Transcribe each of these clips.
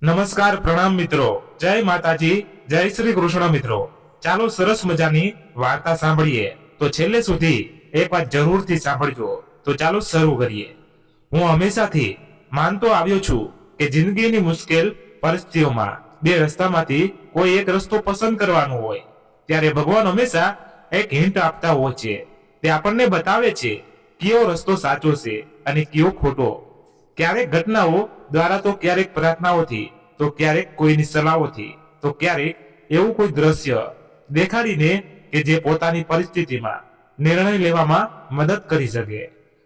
નમસ્કાર, પ્રણામ મિત્રો. જય માતાજી, જય શ્રી કૃષ્ણ મિત્રો. ચાલો સરસ મજાની વાર્તા સાંભળીએ. તો છેલ્લે સુધી એક વાત જરૂરથી સાંભળજો. તો ચાલો શરૂ કરીએ. હું હંમેશાથી માનતો આવ્યો છું કે જિંદગીની મુશ્કેલ પરિસ્થિતિઓમાં બે રસ્તામાંથી કોઈ એક રસ્તો પસંદ કરવાનો હોય. ત્યારે ભગવાન હંમેશા એક હિન્ટ આપતા હોય છે. તે આપણને બતાવે છે કયો રસ્તો સાચો છે અને કયો ખોટો. ક્યારેક ઘટનાઓ દ્વારા, તો ક્યારેક પ્રાર્થનાઓથી, તો ક્યારેક કોઈની સલાહોથી, તો ક્યારેક એવું કોઈ દ્રશ્ય દેખાડીને કે જે પોતાની પરિસ્થિતિમાં નિર્ણય લેવામાં મદદ કરી શકે.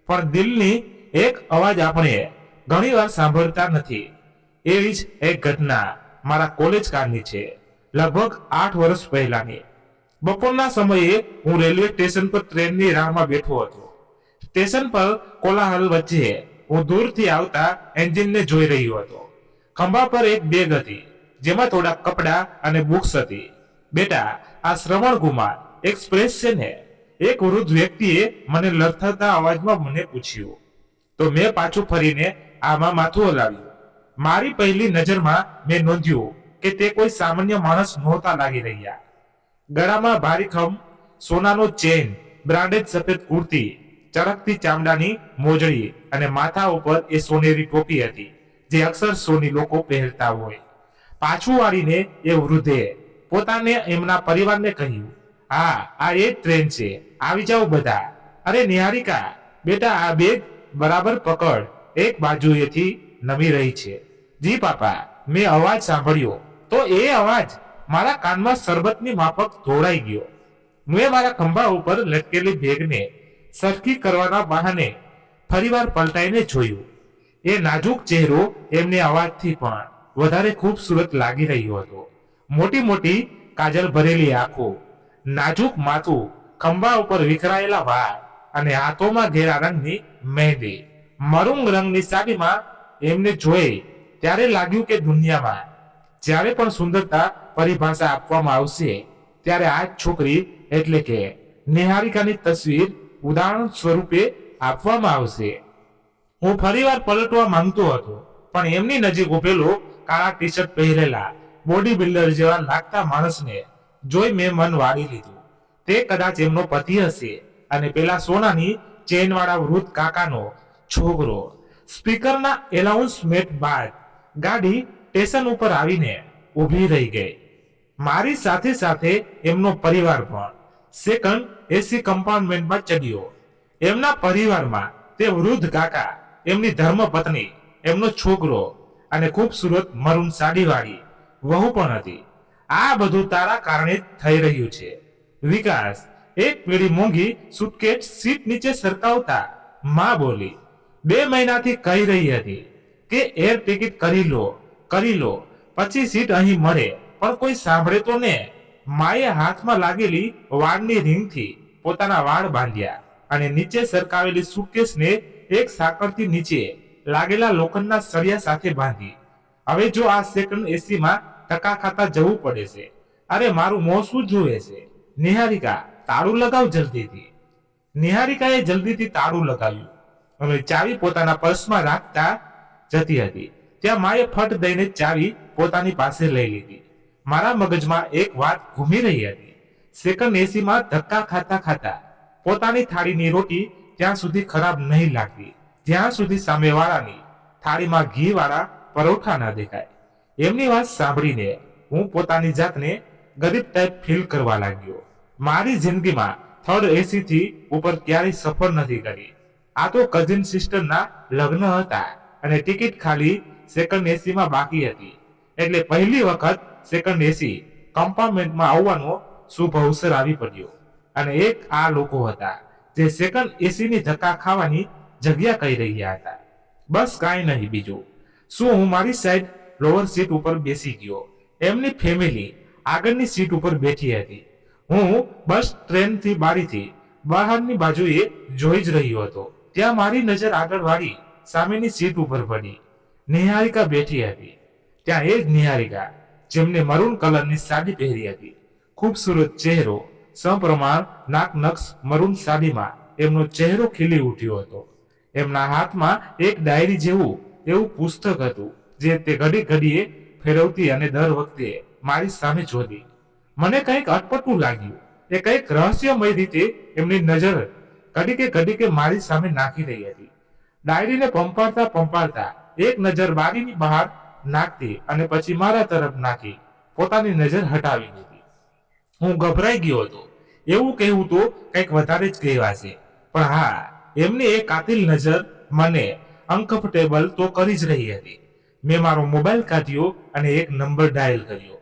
પણ દિલની એક અવાજ આપણે ઘણીવાર સાંભળતા નથી. એવી જ એક ઘટના મારા કોલેજ કાળની છે. લગભગ 8 વર્ષ પહેલાની. બપોરના સમયે હું રેલવે સ્ટેશન પર ટ્રેનની રાહમાં બેઠો હતો. સ્ટેશન પર કોલાહલ વચ્ચે હું દૂરથી આવતા એન્જિનને જોઈ રહ્યો હતો. ખંભા પર એક બેગ હતી જેમાં થોડા કપડાં અને બુક્સ હતી. બેટા, આ શ્રવણ કુમાર એક્સપ્રેસ છે ને? એક વૃદ્ધ વ્યક્તિએ મને લથડતા અવાજમાં મને પૂછ્યું. તો મેં પાછું ફરીને આમાં માથું હલાવ્યું. મારી પહેલી નજરમાં મેં નોંધ્યું કે તે કોઈ સામાન્ય માણસ નહોતા લાગી રહ્યા. ગળામાં ભારીખમ સોનાનો ચેન, બ્રાન્ડેડ સફેદ કુર્તી, ચળકતી ચામડાની મોજડી અને માથા ઉપર એ સોનેરી ટોપી હતી જે અક્ષર સોની લોકો પહેરતા હોય. પાછું વાળીને એ વૃદ્ધે પોતાને એમના પરિવારને કહ્યું, હા, આ એ ટ્રેન છે, આવી જાઓ બધા. અરે નિહારિકા, બેટા આ બેગ બરાબર પકડ, એક બાજુએથી નમી રહી છે. જી પાપા, મેં અવાજ સાંભળ્યો તો એ અવાજ મારા કાનમાં શરબતની માફક દોડાઈ ગયો. મેં મારા ખંભા ઉપર લટકેલી બેગને સરખી કરવાના બહાને ફરીવાર પલટાઈને જોયું. એ નાજુક ચહેરો એમને અવાજથી પણ વધારે ખૂબસૂરત લાગી રહ્યો હતો. મોટી મોટી કાજલ ભરેલી આંખો, નાજુક માથું, ખંભા ઉપર વિખરાયેલા વાળ અને હાથોમાં ઘેરા રંગની મહેંદી. મરૂંગ રંગની સાડીમાં એમને જોઈ ત્યારે લાગ્યું કે દુનિયામાં જ્યારે પણ સુંદરતા પરિભાષા આપવામાં આવશે ત્યારે આ છોકરી એટલે કે નિહારિકાની તસવીર ઉદાહરણ સ્વરૂપે આપવામાં આવશે. હું ફરીવાર પલટવા માંગતો હતો પણ એમની નજીક ઉભેલો કાળા ટી શર્ટ પહેરેલા બોડી બિલ્ડર જેવા લાગતા માણસને જોઈ મેં મન વાળી લીધું. તે કદાચ એમનો પતિ હશે અને પેલા સોનાની ચેન વાળા વૃદ્ધ કાકાનો છોકરો. સ્પીકરના એનાઉન્સમેન્ટ બાદ ગાડી સ્ટેશન ઉપર આવીને ઊભી રહી ગઈ. મારી સાથે સાથે એમનો પરિવાર પણ સેકન્ડ એસી કમ્પાર્ટમેન્ટમાં ચડ્યો. એમના પરિવારમાં તે વૃદ્ધ કાકા, એમની ધર્મપત્ની, એમનો છોકરો અને ખૂબસૂરત મરૂન સાડીવાળી વહુ પણ હતી. આ બધું તારા કારણે જ થઈ રહ્યું છે વિકાસ. એક પેઢી મોંઘી સુટકેસ સીટ નીચે સરકાવતા માં બોલી. 2 મહિનાથી કહી રહી હતી કે એર ટિકિટ કરી લો, પછી સીટ અહીં મળે, પણ કોઈ સાંભળે તો ને. માએ હાથમાં લાગેલી વાળની રીંગથી પોતાના વાળ બાંધ્યા અને નીચે સરકાવેલી સુટકેસને એક સાંકળથી નીચે લાગેલા લોખંડના સળિયા સાથે બાંધી. હવે જો આ સેકન્ડ એસીમાં ટકા ખાતા જવું પડે છે. અરે મારું મોં શું જુએ છે? નિહારિકા, તાળું લગાવ જલ્દીથી. નિહારિકાએ જલ્દીથી તાળું લગાવ્યું અને ચાવી પોતાના પર્સમાં રાખતા જતી હતી ત્યાં માએ ફટ દઈને ચાવી પોતાની પાસે લઈ લીધી. મારા મગજમાં એક વાત ઘૂમી રહી હતી. સેકન્ડ એસીમાં ધક્કા ખાતા ખાતા પોતાની થાળીની રોટી ત્યાં સુધી ખરાબ નહીં લાગતી જ્યાં સુધી સામેવાળાની થાળીમાં ઘી વાળા પરોઠા ના દેખાય. એમની વાત સાંભળીને હું પોતાની જાતને ગરીબ ટાઈપ ફીલ કરવા લાગ્યો. મારી જિંદગીમાં થર્ડ એસી થી ઉપર ક્યારેય સફર નથી કરી. આ તો કઝિન સિસ્ટરના લગ્ન હતા અને ટિકિટ ખાલી સેકન્ડ એસીમાં બાકી હતી. એટલે પહેલી વખત સેકન્ડ એસી કમ્પાર્ટમેન્ટમાં આવવાનો શુભ અવસર આવી પડ્યો. અને એક આ લોકો હતા જે સેકન્ડ એસીની ધક્કા ખાવાની જગ્યા કહી રહ્યા હતા. બસ કાંઈ નહીં બીજું. શું હું મારી સાઈડ લોઅર સીટ ઉપર બેસી ગયો. એમની ફેમિલી આગળની સીટ ઉપર બેઠી હતી. હું બસ ટ્રેનથી બારીથી બહારની બાજુએ જોઈ જ રહ્યો હતો. ત્યાં મારી નજર આગળ વાળી સામેની સીટ ઉપર પડી. નિહારિકા બેઠી હતી. ત્યાં એ જ નિહારિકા જેમને મરૂન કલરની સાડી પહેરી હતી. ખૂબસૂરત ચહેરો, સપ્રમાણ નાક નક્ષ મરૂન સાડીમાં એમનો ચહેરો ખીલી ઉઠ્યો હતો. એમના હાથમાં એક ડાયરી જેવું એવું પુસ્તક હતું જે તે ઘડી ઘડીએ ફેરવતી અને દર વખતે મારી સામે જોતી. મને કંઈક અટપટું લાગ્યું. એ કંઈક રહસ્યમય રીતે એમની નજર ઘડીકે મારી સામે નાખી રહી હતી. ડાયરીને પંપાળતા એક નજર બારીની બહાર નાખતી અને પછી મારા તરફ નાખી પોતાની નજર હટાવી દીધી. હું ગભરાઈ ગયો હતો. એવું કહેવું તો કંઈક વધારે જ કહેવાશે, પણ હા, એમની એ કાતિલ નજર મને અનકમ્ફર્ટેબલ તો કરી જ રહી હતી. મેં મારો મોબાઈલ કાઢ્યો અને એક નંબર ડાયલ કર્યો.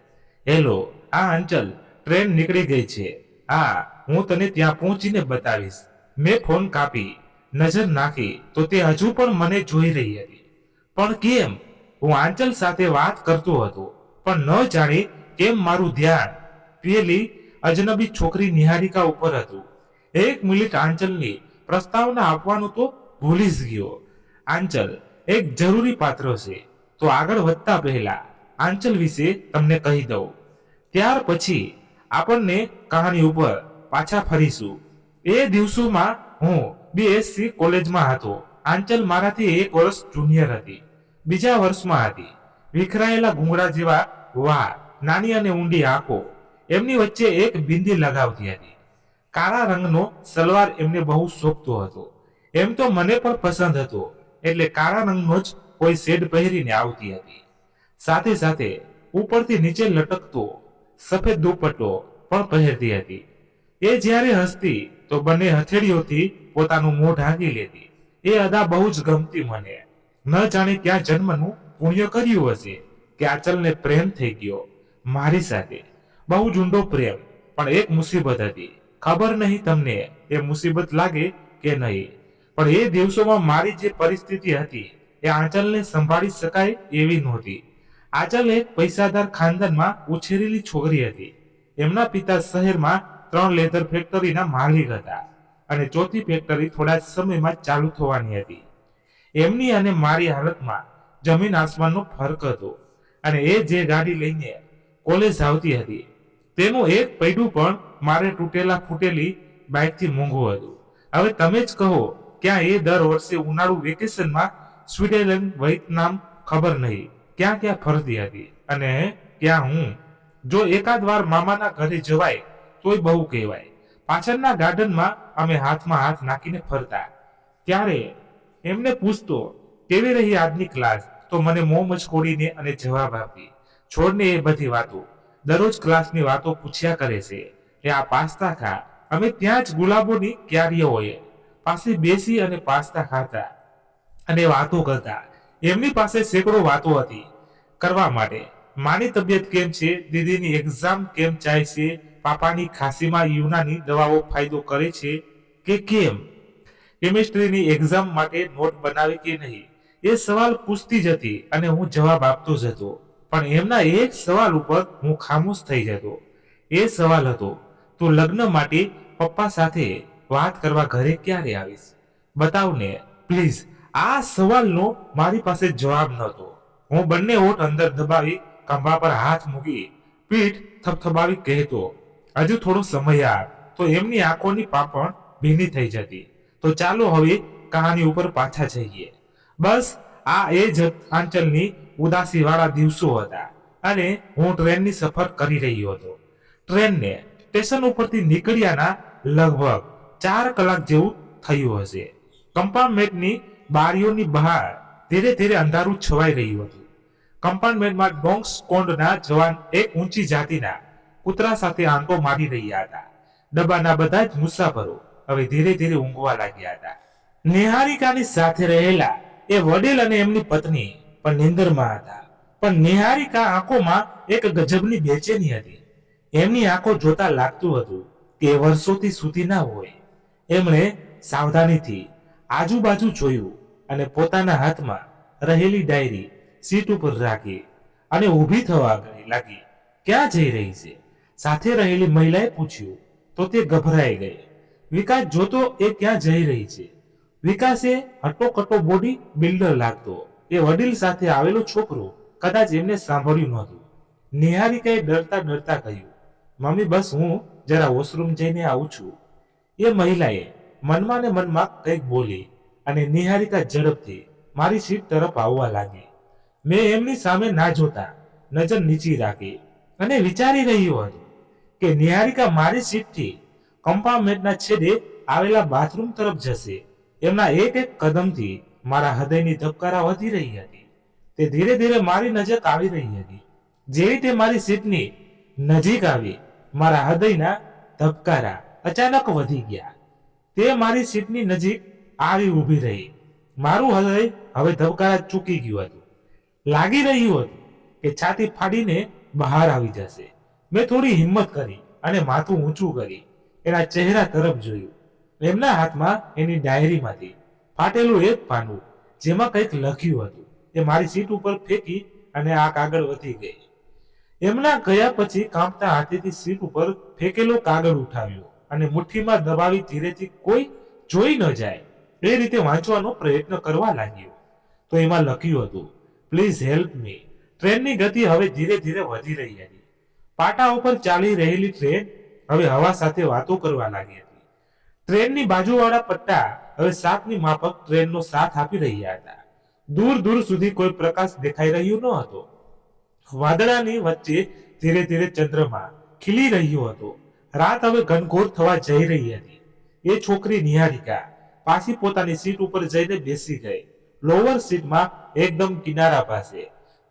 હેલો, આ અંચલ, ટ્રેન નીકળી ગઈ છે. હા, હું તને ત્યાં પહોંચીને બતાવીશ. મેં ફોન કાપી નજર નાખી તો તે હજુ પણ મને જોઈ રહી હતી. પણ કેમ? હું આંચલ સાથે વાત કરતો હતો, પણ ન જાણે કેમ મારું ધ્યાન પેલી અજનબી છોકરી નિહારિકા ઉપર હતું. એક મિનિટ આંચલની પ્રસ્તાવના આપવાનું તો ભૂલી જ ગયો. આંચલ એક જરૂરી પાત્ર છે. તો આગળ વધતા પહેલા આંચલ વિશે તમને કહી દઉં, ત્યાર પછી આપણને કહાની ઉપર પાછા ફરીશું. એ દિવસોમાં હું BSc કોલેજમાં હતો. આંચલ મારાથી 1 વર્ષ જુનિયર હતી. બીજા વર્ષમાં હતી. વિખરાયેલા ઘૂંઘરા જેવા વાળ, નાની અને ઊંડી આંખો, એમની વચ્ચે એક બિંદી લગાવતી હતી. કાળા રંગનો સલવાર એમને બહુ શોભતો હતો. એમ તો મને પણ પસંદ હતો, એટલે કાળા રંગનો જ કોઈ શેડ પહેરીને આવતી હતી. સાથે સાથે ઉપરથી નીચે લટકતો સફેદ દુપટ્ટો પણ પહેરતી હતી. એ જ્યારે હસતી તો બંને હથેળીઓથી પોતાનું મોં ઢાંકી લેતી. એ અદા બહુ જ ગમતી મને. ન જાણે ક્યાં જન્મનું પુણ્ય કર્યું હશે કે આંચલને પ્રેમ થઈ ગયો મારી સાથે. બહુ જ ઊંડો પ્રેમ. પણ એક મુસીબત હતી. ખબર નહીં તમને એ મુસીબત લાગે કે નહીં, પણ એ દિવસોમાં મારી જે પરિસ્થિતિ હતી એ આંચલને સંભાળી શકાય એવી નહોતી. આંચલ એક પૈસાદાર ખાનદાનમાં ઉછેરેલી છોકરી હતી. એમના પિતા શહેરમાં 3 લેધર ફેક્ટરીના માલિક હતા અને ચોથી ફેક્ટરી થોડા સમયમાં ચાલુ થવાની હતી. એમની અને મારી હાલતમાં જમીન આસમાનનો ફરક હતો. અને એ જે ગાડી લઈને કોલેજ આવતી હતી તેનું એક પૈડું પણ મારે તૂટેલા ફૂટેલી બાઇકથી મોંઘું હતું. હવે તમે જ કહો, ક્યાં એ દર વર્ષે ઉનાળુ વેકેશનમાં સ્વિટ્ઝરલેન્ડ, વિયેતનામ, ખબર નહીં ક્યાં ક્યાં ફરતી હતી. અને ક્યાં હું જો એકાદ વાર મામાના ઘરે જવાય તોય બહુ કહેવાય. પાછળના ગાર્ડનમાં અમે હાથમાં હાથ નાખીને ફરતા. ત્યારે એમને પૂછતો, કેવી રહી આજની ક્લાસ? તો મને મોં મચકોડીને અને જવાબ આપી, છોડને એ બધી વાતો. દરરોજ ક્લાસની વાતો પૂછ્યા કરે છે. એ આ પાસ્તા ખા. અમે ત્યાં જ ગુલાબોની ક્યારીઓએ પાસે બેસી અને પાસ્તા ખાતા અને વાતો કરતા. એમની પાસે સેંકડો વાતો હતી કરવા માટે. માની તબિયત કેમ છે, દીદીની એક્ઝામ કેમ જાય છે, પાપાની ખાંસીમાં યુનાની દવાઓ ફાયદો કરે છે કે કેમ, કેમિસ્ટ્રીની એક્ઝામ માટે નોટ બનાવી કે નહીં, એ સવાલ પૂછતી જ હતી અને હું જવાબ આપતો જ હતો. પણ એમના એક સવાલ ઉપર હું ખામોશ થઈ જતો. એ સવાલ હતો, તું લગ્ન માટે પપ્પા સાથે વાત કરવા ઘરે ક્યારે આવીશ? બતાવને પ્લીઝ. આ સવાલનો મારી પાસે જવાબ નહોતો. હું બંને હોઠ અંદર દબાવી ખંભા પર હાથ મૂકી પીઠ થપથપાવી કહેતો, હજુ થોડો સમય આપ. તો એમની આંખોની પાંપણ ભીની થઈ જતી. તો ચાલો હવે કહાની ઉપર પાછા જઈએ. બસ આ એ જ આંચલની ઉદાસી વાળા દિવસો હતા અને હું ટ્રેનની સફર કરી રહ્યો હતો. ટ્રેનને સ્ટેશન ઉપરથી નીકળ્યાના લગભગ 4 કલાક જેવું થયું હશે. કમ્પાર્ટમેન્ટની બારીઓની બહાર ધીરે ધીરે અંધારું છવાઈ રહ્યું હતું. કમ્પાર્ટમેન્ટમાં ડોંગ સ્કોન્ડના જવાન એક ઊંચી જાતિના કૂતરા સાથે આંટો મારી રહ્યા હતા. ડબ્બાના બધા જ મુસાફરો હવે ધીરે ધીરે ઊંઘવા લાગ્યા હતા. નિહારિકાની સાથે રહેલા એ વડીલ અને એમની પત્ની પણ નિંદરમાં હતા. પણ નિહારિકા આંખોમાં એક ગજબની બેચેની હતી. એમની આંખો જોતા લાગતું હતું કે વર્ષોથી સૂતી ના હોય. એમણે સાવધાનીથી આજુબાજુ જોયું અને પોતાના હાથમાં રહેલી ડાયરી સીટ ઉપર રાખી અને ઊભી થવા લાગી. ક્યાં જઈ રહી છે? સાથે રહેલી મહિલાએ પૂછ્યું તો તે ગભરાઈ ગઈ. વિકાસ જોતો એ ક્યાં જઈ રહી છે. વિકાસે હટ્ટોકટ્ટો બોડી બિલ્ડર લાગતો એ વડીલ સાથે આવેલો છોકરો કદાચ એમને સાંભળ્યું નહોતું. નિહારિકાએ ડરતા ડરતા કહ્યું, મમ્મી બસ હું જરા વોશરૂમ જઈને આવું છું. એ મહિલાએ મનમાં ને મનમાં કંઈક બોલી અને નિહારિકા ઝડપથી મારી સીટ તરફ આવવા લાગી. મેં એમની સામે ના જોતા નજર નીચી રાખી અને વિચારી રહ્યો હતો કે નિહારિકા મારી સીટથી કમ્પાર્ટમેન્ટના છેડે આવેલા બાથરૂમ તરફ જશે. એમના એક એક કદમથી મારા હૃદયની ધબકારા વધી રહી હતી. તે ધીરે ધીરે મારી નજીક આવી રહી હતી. જેવી તે મારી સીટની નજીક આવી, મારા હૃદયના ધબકારા અચાનક વધી ગયા. તે મારી સીટની નજીક આવી ઊભી રહી. મારું હૃદય હવે ધબકારા ચૂકી ગયું હતું. લાગી રહ્યું હતું કે છાતી ફાડીને બહાર આવી જશે. મેં થોડી હિંમત કરી અને માથું ઊંચું કરી એના ચહેરા તરફ જોયું. એમના હાથમાં એની ડાયરીમાંથી ફાટેલું એક પાનું જેમાં કંઈક લખ્યું હતું એ મારી સીટ ઉપર ફેંકી અને આ કાગળ વધી ગઈ. એમના ગયા પછી કાંપતા હાથેથી સીટ ઉપર ફેંકેલો કાગળ ઉઠાવ્યો અને મુઠ્ઠીમાં દબાવી ધીરેથી કોઈ જોઈ ન જાય એ રીતે વાંચવાનો પ્રયત્ન કરવા લાગ્યો. તો એમાં લખ્યું હતું, પ્લીઝ હેલ્પ મી. ટ્રેનની ગતિ હવે ધીરે ધીરે વધી રહી હતી. પાટા ઉપર ચાલી રહેલી ટ્રેન હવે હવા સાથે વાતો કરવા લાગી હતી. ટ્રેનની બાજુવાળા પટ્ટા હવે સાપની માફક ટ્રેનનો સાથ આપી રહ્યા હતા. દૂર દૂર સુધી કોઈ પ્રકાશ દેખાઈ રહ્યું ન હતો. વાદળાની વચ્ચે ધીરે ધીરે ચંદ્રમા ખીલી રહ્યો હતો. રાત હવે ઘનઘોર થવા જઈ રહી હતી. એ છોકરી નિહારિકા પાછી પોતાની સીટ ઉપર જઈને બેસી ગઈ. લોઅર સીટમાં એકદમ કિનારા પાસે,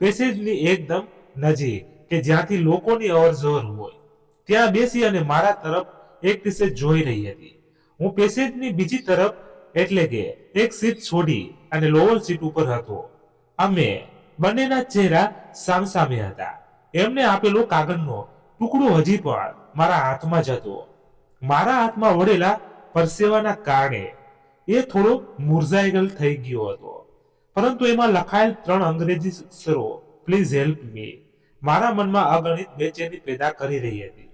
પેસેજની એકદમ નજીક કે જ્યાંથી લોકોની અવરજવર હોય, ત્યાં બેસી અને મારા તરફ એક દિશે જોઈ રહી હતી. હું પેસેજની બીજી તરફ એટલે કે એક સીટ છોડી અને લોઅર સીટ ઉપર હતો. અમે બંનેના ચહેરા સામસામે હતા. એમને આપેલો કાગળનો ટુકડો હજી પણ મારા હાથમાં જ હતો. મારા હાથમાં વળેલા પરસેવાના કારણે એ થોડો મુરઝાયેલ થઈ ગયો હતો. પરંતુ એમાં લખાયેલ 3 અંગ્રેજી અક્ષરો, પ્લીઝ હેલ્પ મી, મારા મનમાં અગણિત બેચેની પેદા કરી રહી હતી.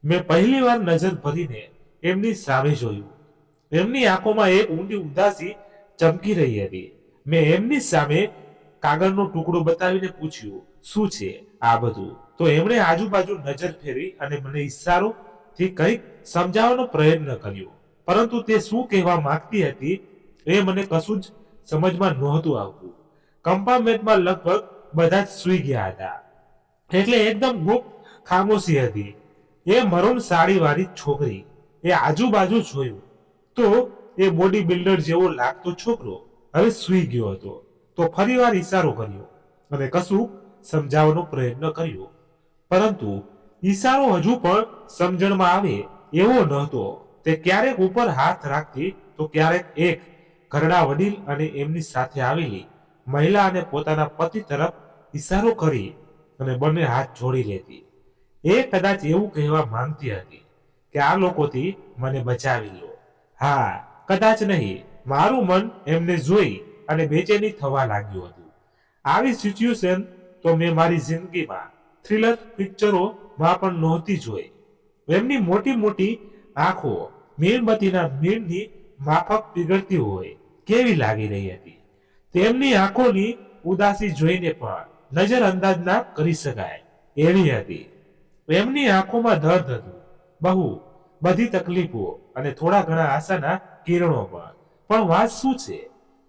મેં પહેલી વાર નજર ભરીને એમની સામે જોયું. એમની આંખોમાં એક ઊંડી ઉદાસી ચમકી રહી હતી. મેં એમની સામે કાગળનો ટુકડો બતાવીને પૂછ્યું, શું છે આ બધું? તો એમણે આજુબાજુ નજર ફેરવી અને મને ઈશારોથી કંઈક સમજાવવાનો પ્રયત્ન કર્યો. પરંતુ તે શું કહેવા માંગતી હતી એ મને કશું જ સમજમાં નહોતું આવતું. કમ્પાર્ટમેન્ટમાં લગભગ બધા જ સૂઈ ગયા હતા, એટલે એકદમ ગુપ્ત ખામોશી હતી. એ મરૂન સાડીવાળી છોકરી એ આજુબાજુ જોયું તો એ બોડી બિલ્ડર જેવો લાગતો છોકરો હવે સૂઈ ગયો હતો. તો ફરીવાર ઈશારો કર્યો અને કશું સમજાવવાનો પ્રયત્ન કર્યો, પરંતુ ઈશારો હજુ પણ સમજણમાં આવે એવો નહોતો. તે ક્યારેક ઉપર હાથ રાખતી તો ક્યારેક એક ઘરડા વડીલ અને એમની સાથે આવેલી મહિલા અને પોતાના પતિ તરફ ઈશારો કરી અને બંને હાથ જોડી લેતી. એ કદાચ એવું કહેવા માંગતી હતી કે આ લોકોથી મને બચાવી લો. હા, કદાચ નહીં. મારું મન એમને જોઈ અને બેચેની થવા લાગ્યું હતું. આવી સિચ્યુએશન તો મેં મારી જિંદગીમાં થ્રિલર પિક્ચરોમાં પણ નહોતી જોઈ. એમની મોટી મોટી આંખો મીણબત્તીના મીણની માફક પીગળતી હોય કેવી લાગી રહી હતી. તેમની આંખોની ઉદાસી જોઈને પણ નજર અંદાજ ના કરી શકાય એવી હતી. એમની આંખોમાં દર્દ હતું, બહુ બધી તકલીફો અને થોડા ઘણા આશાના કિરણો પણ વાત શું છે?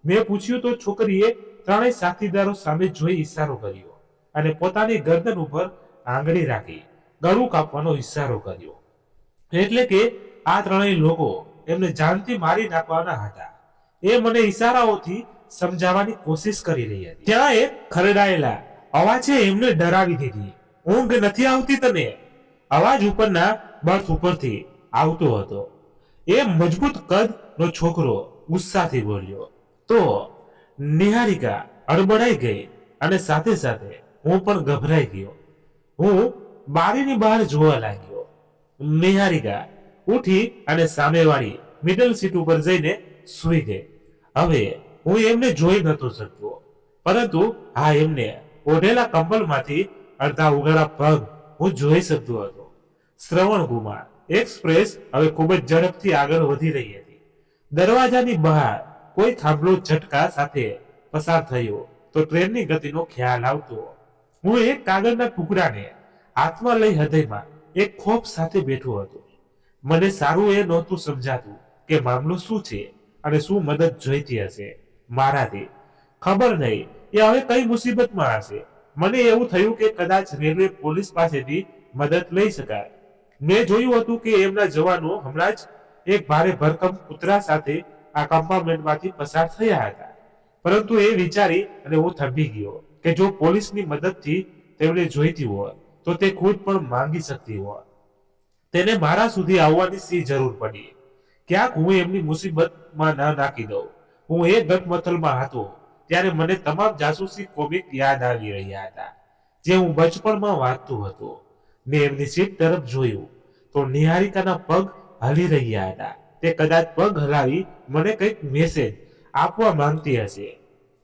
મેં પૂછ્યું તો છોકરીએ ત્રણેય સાથીદારો સામે જોઈ ઈશારો કર્યો અને પોતાની ગરદન ઉપર આંગળી રાખી ગળું કાપવાનો ઈશારો કર્યો. એટલે કે આ ત્રણેય લોકો એમને જાનથી મારી નાખવાના હતા. એ મને ઈશારાઓથી સમજાવવાની કોશિશ કરી રહી હતી. ત્યાં એક ખરડાયેલા અવાજે એમને ડરાવી દીધી. ઊંઘ નથી આવતી તને? અવાજ ઉપરના બર્થ ઉપરથી આવતો હતો. એ મજબૂત કદ નો છોકરો ગુસ્સાથી બોલ્યો. તો નિહારિકા અડબડાઈ ગઈ અને સાથે સાથે હું પણ ગભરાઈ ગયો. હું બારીની બહાર જોવા લાગ્યો. નિહારિકા ઉઠી અને સામેવાળી મિડલ સીટ ઉપર જઈને સૂઈ ગઈ. હવે હું એમને જોઈ નતો શકતો, પરંતુ હા, એમને ઓઢેલા કંબલમાંથી અડધા ઉઘાડા પગ હું જોઈ શકતો હતો. શ્રવણકુમાર એક્સપ્રેસ હવે ખૂબ જ ઝડપથી આગળ વધી રહી હતી. દરવાજાની બહાર કોઈ થાંભલો ઝટકા સાથે પસાર થયો તો ટ્રેનની ગતિનો ખ્યાલ આવતો. હું એક કાગળના ટુકડાને હાથમાં લઈ હૃદયમાં એક ખોફ સાથે બેઠો હતો. મને સારું એ નહોતું સમજાતું કે મામલો શું છે અને શું મદદ જોઈતી હશે મારાથી. ખબર નહીં એ હવે કઈ મુસીબતમાં હશે. મને એવું થયું કે કદાચ રેલવે પોલીસ પાસેથી મદદ લઈ શકાય. મેં જોયું હતું કે એમના જવાનો હમણાં જ એક ભારે ભરકમ કૂતરા સાથે આ કમ્પાર્ટમેન્ટમાંથી પસાર થયા હતા. પરંતુ એ વિચારી અને હું થંભી ગયો કે જો પોલીસની મદદથી તેમને જોઈતી હોય તો તે ખુદ પણ માંગી શકતી હોય. તેને મારા સુધી આવવાની શી જરૂર પડી? ક્યાંક હું એમની મુસીબતમાં ના નાખી દઉં. હું એ ગટમથલમાં હતો ત્યારે મને તમામ જાસૂસી કોમિક યાદ આવી રહ્યા હતા જે હું બચપણમાં વાંચતો હતો. મેં એમની સીટ તરફ જોયું તો નિહારિકાના પગ હલી રહ્યા હતા. તે કદાચ પગ હલાવી મને કંઈક મેસેજ આપવા માંગતી હશે.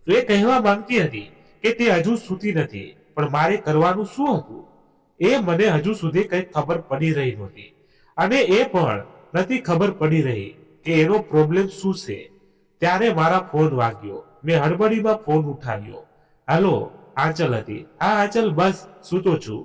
એ કહેવા માંગતી હતી કે તે હજુ સૂતી નથી, પણ મારે કરવાનું શું હતું એ મને હજુ સુધી કંઈ ખબર પડી રહી નહોતી. અને એ પણ નથી ખબર પડી રહી કે એનો પ્રોબ્લેમ શું છે. ત્યારે મારા ફોન વાગ્યો. મેં હડબડીમાં ફોન ઉઠાવ્યો. હાલો, આંચલ હતી. હા આંચલ, બસ સૂતો છું.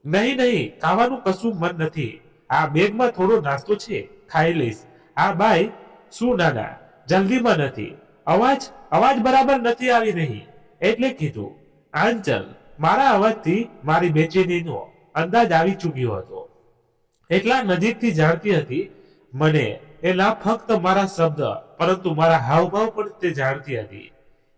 નહીં નહીં, ખાવાનું કશું મન નથી. આ બેગમાં થોડો નાસ્તો છે, ખાઈ લઈશ. હા બાય. શું નાના, જલ્દીમાં નથી? અવાજ બરાબર નથી આવી રહી એટલે કીધું. આંચલ, મારા અવાજથી મારી બેચેનીનો અંદાજ આવી ચૂક્યો હતો. એટલા નજીકથી જાણતી હતી મને. એ ના ફક્ત મારા શબ્દ પરંતુ મારા હાવભાવ પણ તે જાણતી હતી.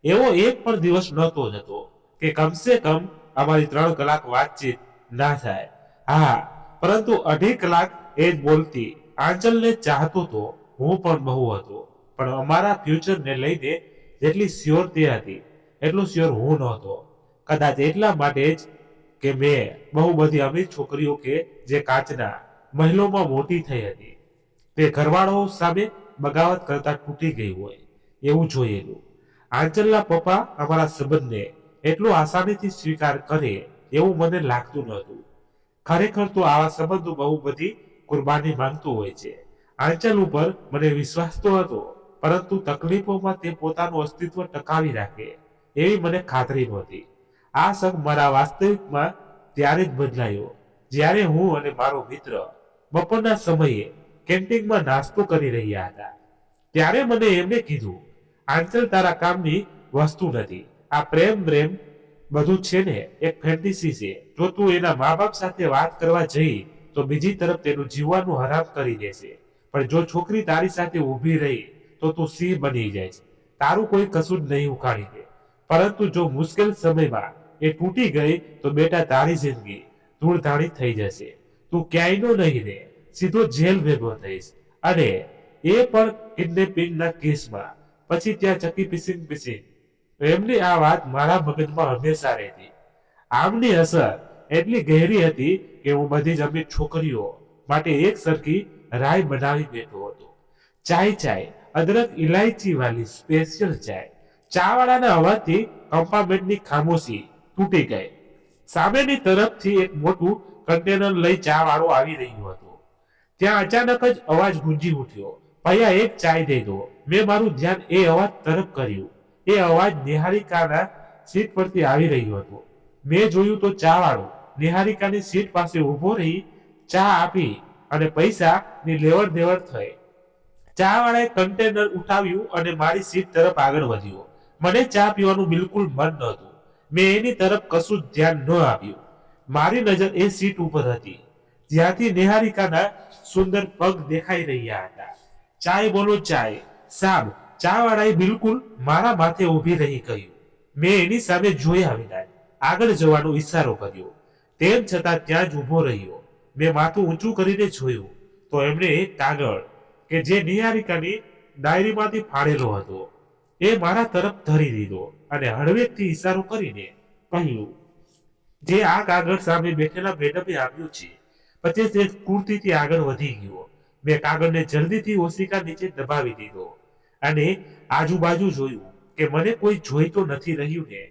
એવો એક પણ દિવસ નહોતો જતો કે કમસે કમ અમારી 3 કલાક વાતચીત ના થાય. હા, પરંતુ 2.5 કલાક એ જ બોલતી. આંચલને ચાહતો તો હું પણ બહુ હતો, પણ અમારા ફ્યુચરને લઈને જેટલી શ્યોર તે હતી એટલો શ્યોર હું નહોતો. કદાચ એટલા માટે જ કે મેં બહુ બધી અમીર છોકરીઓ કે જે કાચના મહેલોમાં મોટી થઈ હતી તે ઘરવાળાઓ સામે બગાવત કરતા તૂટી ગઈ હોય એવું જોયેલું. આંચલના પપ્પા અમારા સંબંધને એટલો આસાનીથી સ્વીકાર કરે એવું મને લાગતું નહોતું. ખરેખર તો આવા સંબંધો બહુ બધી કુરબાની માંગતું હોય છે. આંચલ ઉપર મને વિશ્વાસ તો હતો, પરંતુ તકલીફોમાં તે પોતાનું અસ્તિત્વ ટકાવી રાખે એવી મને ખાતરી નહોતી. આ શક મારા વાસ્તવિકમાં ત્યારે જ બદલાયો જ્યારે હું અને મારો મિત્ર બપોરના સમયે કેન્ટીનમાં નાસ્તો કરી રહ્યા હતા. ત્યારે મને એમને કીધું, આંચલ, તારા કામની વસ્તુ નથી. આ પ્રેમ બધું છે ને એક ફેન્ટસી છે. જો તું એના મા બાપ સાથે વાત કરવા જઈ તો બીજી તરફ તેનું જીવવાનું હરામ કરી દેશે. પણ જો છોકરી તારી સાથે ઊભી રહી તો તું સિંહ બની જઈશ. તારું કોઈ કશું જ નહીં ઉખાડી દે. પરંતુ જો મુશ્કેલ સમયમાં એ તૂટી ગઈ તો બેટા તારી જિંદગી ધૂળધાણી થઈ જશે. તું ક્યાંયનો નહીં રહે, સીધો જેલ ભેગો થઈશ. અને એ પણ કિડનેપિંગના કેસમાં. પછી ત્યાં ચકી પીસીને. એમની આ વાત મારા મગજમાં હંમેશા રહેતી. આમની અસર એટલી ગહેરી હતી કે હું બધી જ અમીર છોકરીઓ માટે એક સરખી રાય બનાવી બેઠો હતો. ચાય, અદરક ઇલાયચી વાળી સ્પેશિયલ ચાય. ચાવાળાના અવાજથી કમ્પાર્ટમેન્ટની ખામોશી તૂટી ગઈ. સામેની તરફથી એક મોટું કન્ટેનર લઈ ચા વાળો આવી રહ્યો હતો. ત્યાં અચાનક જ અવાજ ગુંજી ઉઠ્યો, ભૈયા એક ચાય દે દો. મેં મારું ધ્યાન એ અવાજ તરફ કર્યું. એ અવાજ નિહારિકાના સીટ પરથી આવી રહ્યો હતો. મેં જોયું તો ચા વાળો નિહારિકાની સીટ પાસે ઊભો રહી ચા આપી અને પૈસાની લેવડ દેવડ થઈ. ચા વાળાએ કન્ટેનર ઉઠાવ્યું અને મારી સીટ તરફ આગળ વધ્યો. મને ચા પીવાનું બિલકુલ મન નહોતું. મેં એની તરફ કશું જ ધ્યાન ન આપ્યું. મારી નજર એ સીટ ઉપર હતી જ્યાંથી નિહારિકાના સુંદર પગ દેખાઈ રહ્યા હતા. ચાય બોલો ચાય. સાબ, ચા વાળાએ બિલકુલ મારા માથે ઊભી રહી કહ્યું. મેં એની સામે જોયા વિના આગળ જવાનો ઈશારો કર્યો. તેમ છતાં ત્યાં જ ઊભો રહ્યો. મેં માથું ઊંચું કરીને જોયું તો એમણે એક કાગળ કે જે નિહારિકાની ડાયરીમાંથી ફાડેલો હતો એ મારા તરફ ધરી દીધો અને હળવેકથી ઈશારો કરીને કહ્યું, જે આ કાગળ સામે બેઠેલા મેડમે આપ્યું છે. પછી તે સ્ફૂર્તિથી આગળ વધી ગયો. મેં કાગળને જલ્દીથી ઓશિકા નીચે દબાવી દીધો અને આજુબાજુ જોયું કે મને કોઈ જોઈ તો નથી રહ્યું ને.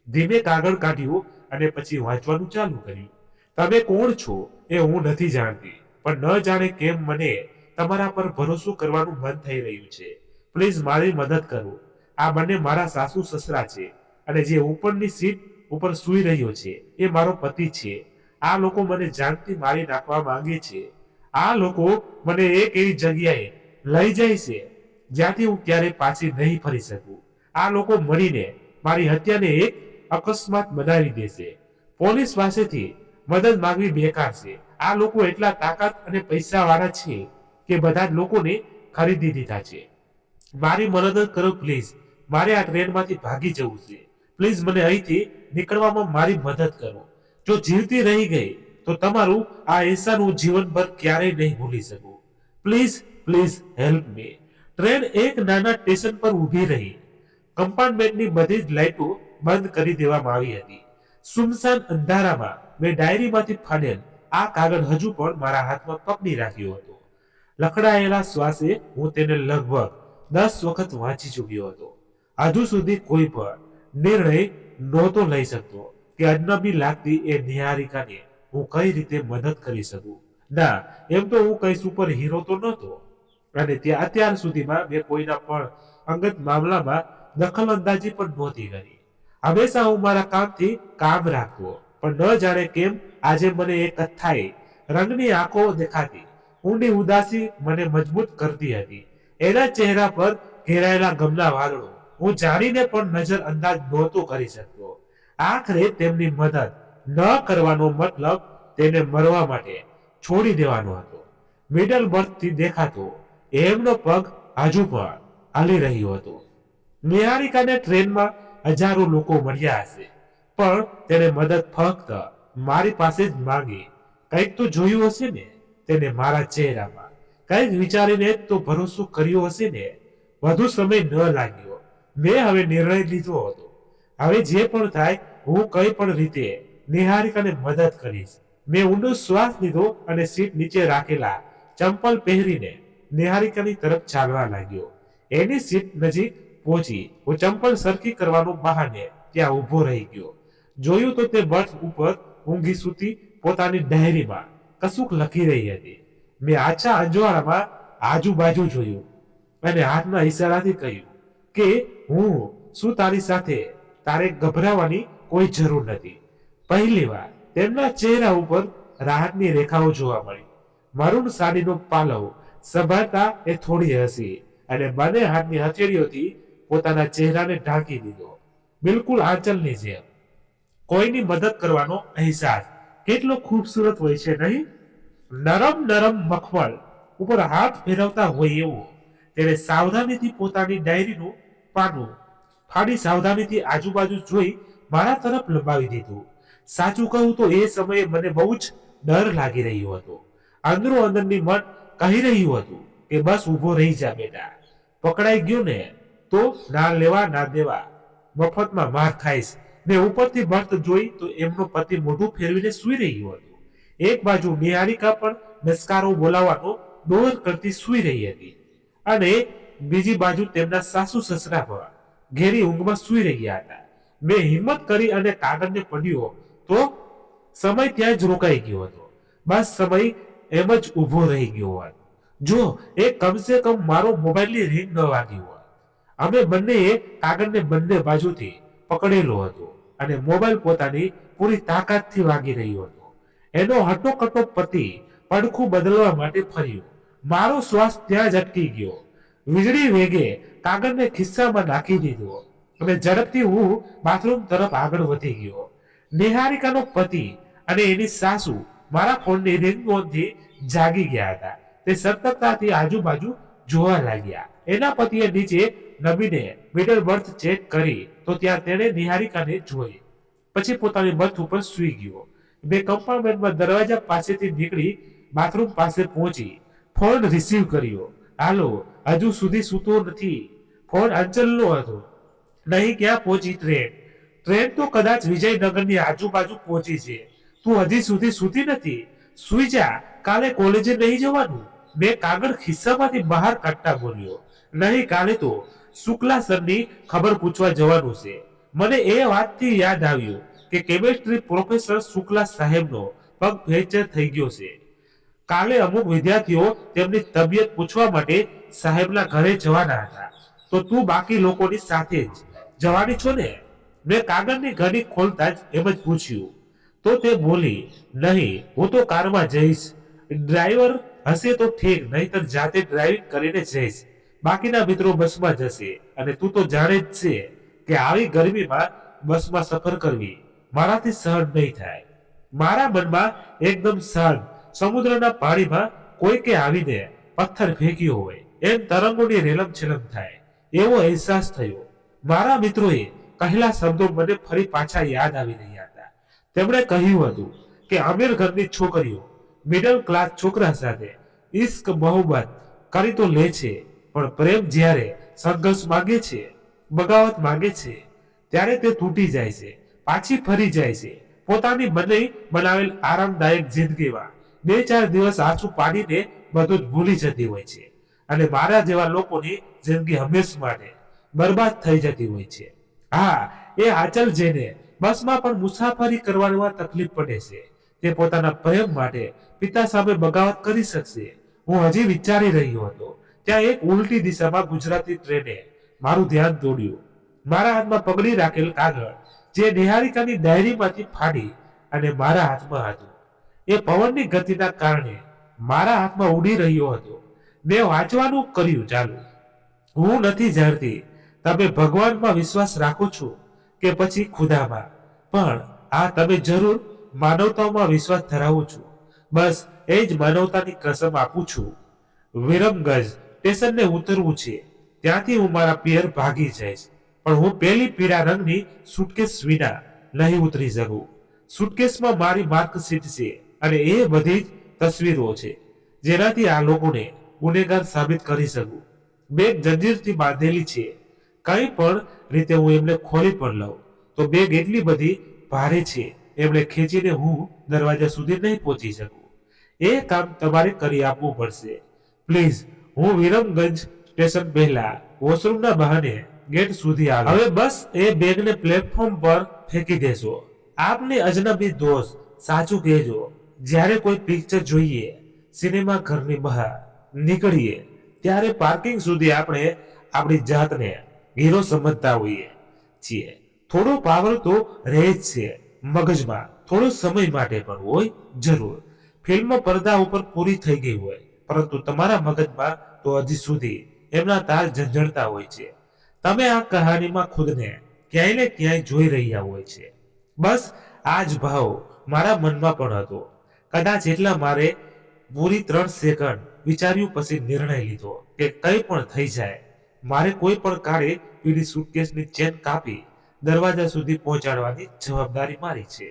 ધીમે કાગળ કાઢ્યું અને પછી વાંચવાનું ચાલુ કર્યું. તમે કોણ છો એ હું નથી જાણતી, પણ ન જાણે કેમ મને તમારા પર ભરોસો કરવાનું મન થઈ રહ્યું છે. પ્લીઝ મારી મદદ કરો. આ બંને મારા સાસુ સસરા છે અને જે ઉપરની સીટ ઉપર સૂઈ રહ્યો છે એ મારો પતિ છે. આ લોકો મને જાનથી મારી નાખવા માંગે છે. આ લોકો મને એક એવી જગ્યાએ લઈ જાય છે જ્યાંથી હું ક્યારેય પાછી નહીં ફરી શકું. આ લોકો મળીને મારી હત્યાને એક અકસ્માત બનાવી દેશે. પોલીસ પાસેથી મદદ માંગવી બેકાર છે. આ લોકો એટલા તાકાત અને પૈસા વાળા છે કે બધા જ લોકોને ખરીદી દીધા છે. મારી મદદ કરો પ્લીઝ. મારે આ ટ્રેનમાંથી ભાગી જવું છે. પ્લીઝ મને અહીંથી નીકળવામાં મારી મદદ કરો. જો જીવતી રહી ગઈ તો તમારું આ એહસાન હું જીવનભર ક્યારેય નહીં ભૂલી શકું. Please please help me. Train એક નાના સ્ટેશન પર ઊભી રહી. કમ્પાર્ટમેન્ટની બધી જ લાઇટો બંધ કરી દેવામાં આવી હતી. સુમસાન અંધારામાં મેં ડાયરીમાંથી ફાડેલ આ કાગળ હજુ પણ મારા હાથમાં પકડી રાખ્યો હતો. લખડાયેલા શ્વાસે હું તેને લગભગ 10 વખત વાંચી ચૂક્યો હતો. હજુ સુધી કોઈ પણ નિર્ણય નહોતો લઈ શકતો કે અજનબી લાગતી એ નિહારિકાને હું કઈ રીતે મદદ કરી શકું. ના, એમ તો હું કઈ સુપર હીરો તો નહોતો, અને અત્યાર સુધીમાં મેં કોઈના પણ અંગત મામલામાં દખલ અંદાજી પણ નહોતી કરી. હંમેશા હું મારા કામથી કામ રાખતો, પણ ન જાણે કેમ આજે મને એક કથ્થાઈ રંગની આંખો દેખાતી. ઊંડી ઉદાસી મને મજબૂત કરતી હતી. એના ચહેરા પર ઘેરાયેલા ગમના વાદળો હું જાણીને પણ નજર અંદાજ નહોતો કરી શકતો. આખરે તેમની મદદ ન કરવાનો મતલબ તેને મરવા માટે છોડી દેવાનો હતો. મિડલ બર્થથી દેખાતો એમનો પગ હજુ પણ હાલી રહ્યો હતો. નિહારિકાને ટ્રેનમાં હજારો લોકો મળ્યા હશે, પણ તેને મદદ ફક્ત મારી પાસે જ માંગી. કંઈક તો જોયું હશે ને તેને મારા ચહેરામાં. કંઈક વિચારીને તો ભરોસો કર્યો હશે ને. વધુ સમય ન લાગ્યો. મેં હવે નિર્ણય લીધો હતો. હવે જે પણ થાય હું કઈ પણ રીતે નિહારિકાને મદદ કરીશ. મેં ઊંડો શ્વાસ લીધો અને સીટ નીચે રાખેલા ચંપલ પહેરીને નિહારિકાની તરફ ચાલવા લાગ્યો. એની સીટ નજીક પહોંચી હું ચંપલ સરખી કરવાનું બહાને ત્યાં ઊભો રહી ગયો. જોયું તો તે બર્થ ઉપર ઊંઘી સૂતી પોતાની ડાયરીમાં કશુંક લખી રહી હતી. મેં આછા અંજવાળામાં આજુબાજુ જોયું અને હાથના ઈશારાથી કહ્યું કે હું શું તારી સાથે તારે ગભરાવાની કોઈ જરૂર નથી. પહેલી વાર તેમના ચહેરા ઉપર રાહતની રેખાઓ જોવા મળી. મરૂન સાડીનો પાલવ સંભાળતા એ થોડી હસી અને બંને હાથની હથેળીઓથી પોતાના ચહેરાને ઢાંકી દીધો, બિલકુલ આંચલની જેમ. કોઈની મદદ કરવાનો અહેસાસ કેટલો ખૂબસૂરત હોય છે નહીં? નરમ નરમ મખમલ ઉપર હાથ ફેરવતા હોય એવું. તેણે સાવધાનીથી પોતાની ડાયરીનું પાનું ફાડી સાવધાનીથી આજુબાજુ જોઈ મારા તરફ લંબાવી દીધું. સાચું કહું તો એ સમયે મને બહુ જ ડર લાગી રહ્યો હતો. અંદરો અંદરની મન કહી રહ્યું હતું કે બસ ઊભો રહી જા બેટા, પકડાઈ ગયો ને તો ના લેવા ના દેવા, મફતમાં માર ખાઈશ. મેં ઉપરથી બર્થ જોઈ તો એમનો પતિ મોઢું ફેરવીને સૂઈ રહ્યો હતો. એક બાજુ નિહારિકા પણ નસકારો બોલાવવાનો ડોર કરતી સૂઈ રહી હતી, અને બીજી બાજુ તેમના સાસુ સસરા પણ ઘેરી ઊંઘમાં સૂઈ રહ્યા હતા. મેં હિંમત કરી અને કાગળને પડ્યો તો સમય ત્યાં જ રોકાઈ ગયો હતો. બસ સમય એમ જ ઊભો રહી ગયો હોત જો એ કમસે કમ મારો મોબાઈલની રિંગ ન વાગી હોત. અમે બંનેએ કાગળને બંને બાજુથી પકડેલો હતો અને મોબાઈલ પોતાની પૂરી તાકાતથી વાગી રહ્યો હતો. એનો હટોકટો પતિ પડખું બદલવા માટે ફર્યો. મારો શ્વાસ ત્યાં જ અટકી ગયો. વીજળી વેગે કાગળને ખિસ્સામાં નાખી દીધો અને ઝડપથી હું બાથરૂમ તરફ આગળ વધી ગયો. નિહારિકાનો પતિ અને એની સાસુ મારા ફોનની રિંગટોનથી જાગી ગયા હતા. તે સતર્કતાથી આજુબાજુ જોવા લાગ્યા. એના પતિએ નીચે નમીને મિડલ બર્થ ચેક કરી તો ત્યાં તેણે નિહારિકાને જોઈ. પછી પોતાની બર્થ ઉપર સૂઈ ગયો. મેં કમ્પાર્ટમેન્ટમાં દરવાજા પાસેથી નીકળી બાથરૂમ પાસે પહોંચી ફોન રિસીવ કર્યો. હાલો, હજુ સુધી સૂતો નથી. ફોન અંચલનો હતો. નહીં ક્યાં પહોંચી ટ્રેન? ટ્રેન તો કદાચ વિજયનગરની આજુબાજુ પહોંચી છે. તું હજી સુધી સૂતી નથી? સૂઈ જા, કાલે કોલેજે નહીં જવાનું. મેં કાગળ ખિસ્સામાંથી બહાર કાઢતા બોલ્યો. નહીં, કાલે તો શુક્લા સરની ખબર પૂછવા જવાનું છે. મને એ વાતથી યાદ આવ્યું કે કેમેસ્ટ્રી પ્રોફેસર શુક્લા સાહેબનો પગ ફ્રેક્ચર થઈ ગયો છે. કાલે અમુક વિદ્યાર્થીઓ તેમની તબિયત પૂછવા માટે સાહેબના ઘરે જવાના હતા. તો તું બાકી લોકોની સાથે જ જવાની છો ને? મેં કાગળની ઘડી ખોલતા જ એમ જ પૂછ્યું. તો તે બોલી, નહીં, હું તો કારમાં જઈશ. ડ્રાઈવર હશે તો ઠીક, નહીતર જાતે ડ્રાઇવિંગ કરીને જઈશ. બાકીના મિત્રો બસમાં જશે અને તું તો જાણે જ છે કે આવી ગરમીમાં બસમાં સફર કરવી મારાથી સહન નહીં થાય. મારા મનમાં એકદમ શાંત સમુદ્રના પાણીમાં કોઈ કે આવીને પથ્થર ફેંક્યો હોય એમ તરંગોની રેલમછેલમ થાય એવો અહેસાસ થયો. મારા મિત્રોએ કહેલા શબ્દો મને ફરી પાછા યાદ આવી રહ્યા હતા. તેમણે કહ્યું હતું કે અમીર ઘરની છોકરીઓ મિડલ ક્લાસ છોકરા સાથે ઇશ્ક મોહબ્બત કરી તો લે છે, પણ પ્રેમ જ્યારે સંઘર્ષ માંગે છે, બગાવત માંગે છે, ત્યારે તે તૂટી જાય છે, પાછી ફરી જાય છે પોતાની મને બનાવેલ આરામદાયક જિંદગીમાં. 2-4 દિવસ આંસુ પાડીને બધું જ ભૂલી જતી હોય છે અને મારા જેવા લોકોની જિંદગી હંમેશા માટે બરબાદ થઈ જતી હોય છે. હા, એ આચલ જેને બસમાં પણ મુસાફરી કરવાની તકલીફ પડે છે, તે પોતાના પ્રેમ માટે પિતા સામે બગાવત કરી શકશે. હું હજી વિચારી રહ્યો હતો ત્યાં એક ઉલટી દિશામાં ગુજરાતી ટ્રેને મારું ધ્યાન દોડ્યું. મારા હાથમાં પકડી રાખેલ કાગળ જે નિહારિકાની ડાયરીમાંથી ફાડી અને મારા હાથમાં હતું એ પવનની ગતિના કારણે મારા હાથમાં ઉડી રહ્યો હતો. મેં વાંચવાનું કર્યું ચાલુ. હું નથી જાણતી તમે ભગવાનમાં વિશ્વાસ રાખો છો કે પછી ખુદામાં, પણ આ તમે જરૂર માનવતામાં વિશ્વાસ ધરાવો છો. બસ એ જ માનવતાની કસમ આપું છું. વિરમગંજ સ્ટેશનને ઉતરવું છે, ત્યાંથી હું મારા પિયર ભાગી જઈશ, પણ હું પેલી પીળા રંગની સુટકેસ વિના નહીં ઉતરી શકું. સુટકેસમાં મારી માર્કશીટ છે અને એ બધી જ તસવીરો છે જેનાથી આ લોકોને ગુનેગાર સાબિત કરી શકું. બેગ જંજીરથી બાંધેલી છે, કંઈ પણ રીતે હું એમને ખોલી પણ લઉં તો બેગ એટલી બધી ભારે છે એમને ખેંચીને હું દરવાજા સુધી નહીં પહોંચી શકું. એ કામ તમારે કરી આપવું પડશે પ્લીઝ. હું વિરમગંજ સ્ટેશન પહેલા વોશરૂમના બહાને ગેટ સુધી આવ્યો. હવે બસ એ બેગને પ્લેટફોર્મ પર ફેંકી દેશો. આપને અજનબી દોસ્ત સાચું કહેજો, જ્યારે કોઈ પિક્ચર જોઈએ સિનેમા ઘરની બહાર નીકળીએ ત્યારે પાર્કિંગ સુધી આપણે આપણી જાતને હીરો સમજતા હોઈએ છીએ. થોડો પાવર તો રહે જ છે મગજમાં, થોડો સમય માટે પણ હોય જરૂર. ફિલ્મ પડદા ઉપર પૂરી થઈ ગઈ હોય પરંતુ તમારા મગજમાં તો હજી સુધી એમના તાર ઝંઝણતા હોય છે. તમે આ કહાનીમાં ખુદને ક્યાંય ને ક્યાંય જોઈ રહ્યા હોય છે. બસ આ જ ભાવ મારા મનમાં પણ હતો. કદાચ એટલા મારે પૂરી 3 સેકન્ડ વિચાર્યું પછી નિર્ણય લીધો કે કંઈ પણ થઈ જાય મારે કોઈ પણ કાળે પીળી સુટકેસની ચેન કાપી દરવાજા સુધી પહોંચાડવાની જવાબદારી મારી છે.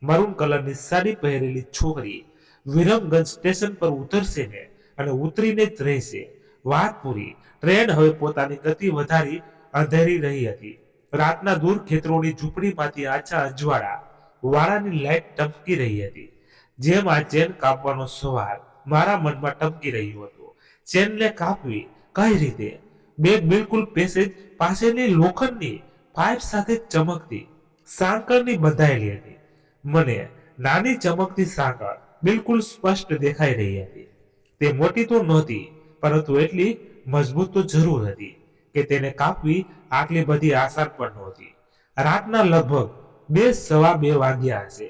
મરૂન કલરની સાડી પહેરેલી છોકરી વિરમગંજ સ્ટેશન પર ઉતરશે ને અને ઉતરીને જ રહેશે. વાત પૂરી. ટ્રેન હવે પોતાની ગતિ વધારી અંધેરી રહી હતી. રાતના દૂર ખેતરોની ઝૂંપડીમાંથી આછા અજવાળા વાળાની લાઈટ ટપકી રહી હતી. જેમ આ ચેન કાપવાનો સવાલ મારા મનમાં ટપકી રહ્યો હતો. ચેનને કાપવી કઈ રીતે? બેગ બિલકુલ પેસેજ પાસેની લોખંડની પાઇપ સાથે ચમકતી સાંકળની બંધાયેલી હતી. મને નાની ચમકતી સાંકળ બિલકુલ સ્પષ્ટ દેખાઈ રહી હતી. તે મોટી તો નહોતી પરંતુ એટલી મજબૂત તો જરૂર હતી કે તેને કાપવી આટલી બધી આસાન પણ નહોતી. રાતના લગભગ 2:15 વાગ્યા હશે.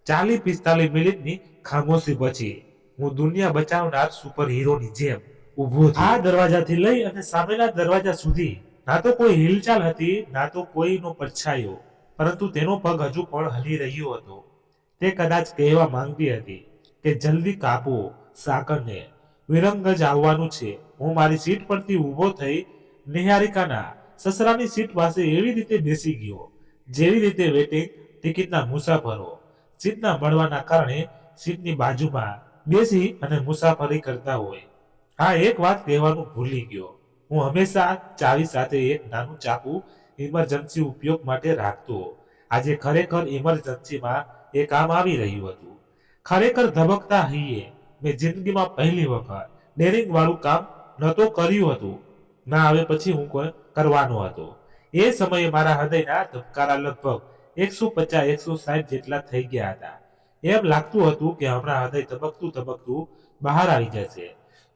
40-45 મિનિટની ખામોશી પછી હું દુનિયા બચાવનાર સુપર હીરોની જેમ ઊભો થયો. આ દરવાજાથી લઈ અને સામેના દરવાજા સુધી ના તો કોઈ હિલચાલ હતી ના તો કોઈનો પડછાયો, પરંતુ તેનો પગ હજુ પણ હલી રહ્યો હતો. તે કદાચ કહેવા માંગતી હતી કે જલ્દી કાપો સાંકળને, વિરમગંજ આવવાનું છે. હું મારી સીટ પરથી ઊભો થઈ નિહારિકાના સસરાની સીટ પાસે એવી રીતે બેસી ગયો જેવી રીતે વેટિંગ ટિકિટના મુસાફરો સીટના મળવાના કારણે સીટની બાજુમાં બેસી અને મુસાફરી કરતા હોય. હા, એક વાત કહેવાનું ભૂલી ગયો. હું હંમેશા ચાવી સાથે એક નાનું ચાકુ ઇમરજન્સી ઉપયોગ માટે રાખતો. આજે ખરેખર ઇમરજન્સીમાં એ કામ આવી રહ્યું હતું. ખરેખર ધબકતા હૈયે મેં જિંદગીમાં પહેલી વખત ડેરિંગ વાળું કામ નહોતો કર્યું હતું, ના હવે પછી હું કોઈ કરવાનો હતો. એ સમયે મારા હૃદયના ધબકારા લગભગ 150-160 જેટલા થઈ ગયા હતા. એમ લાગતું હતું કે હમણાં હૃદય ધબકતું ધબકતું બહાર આવી જશે.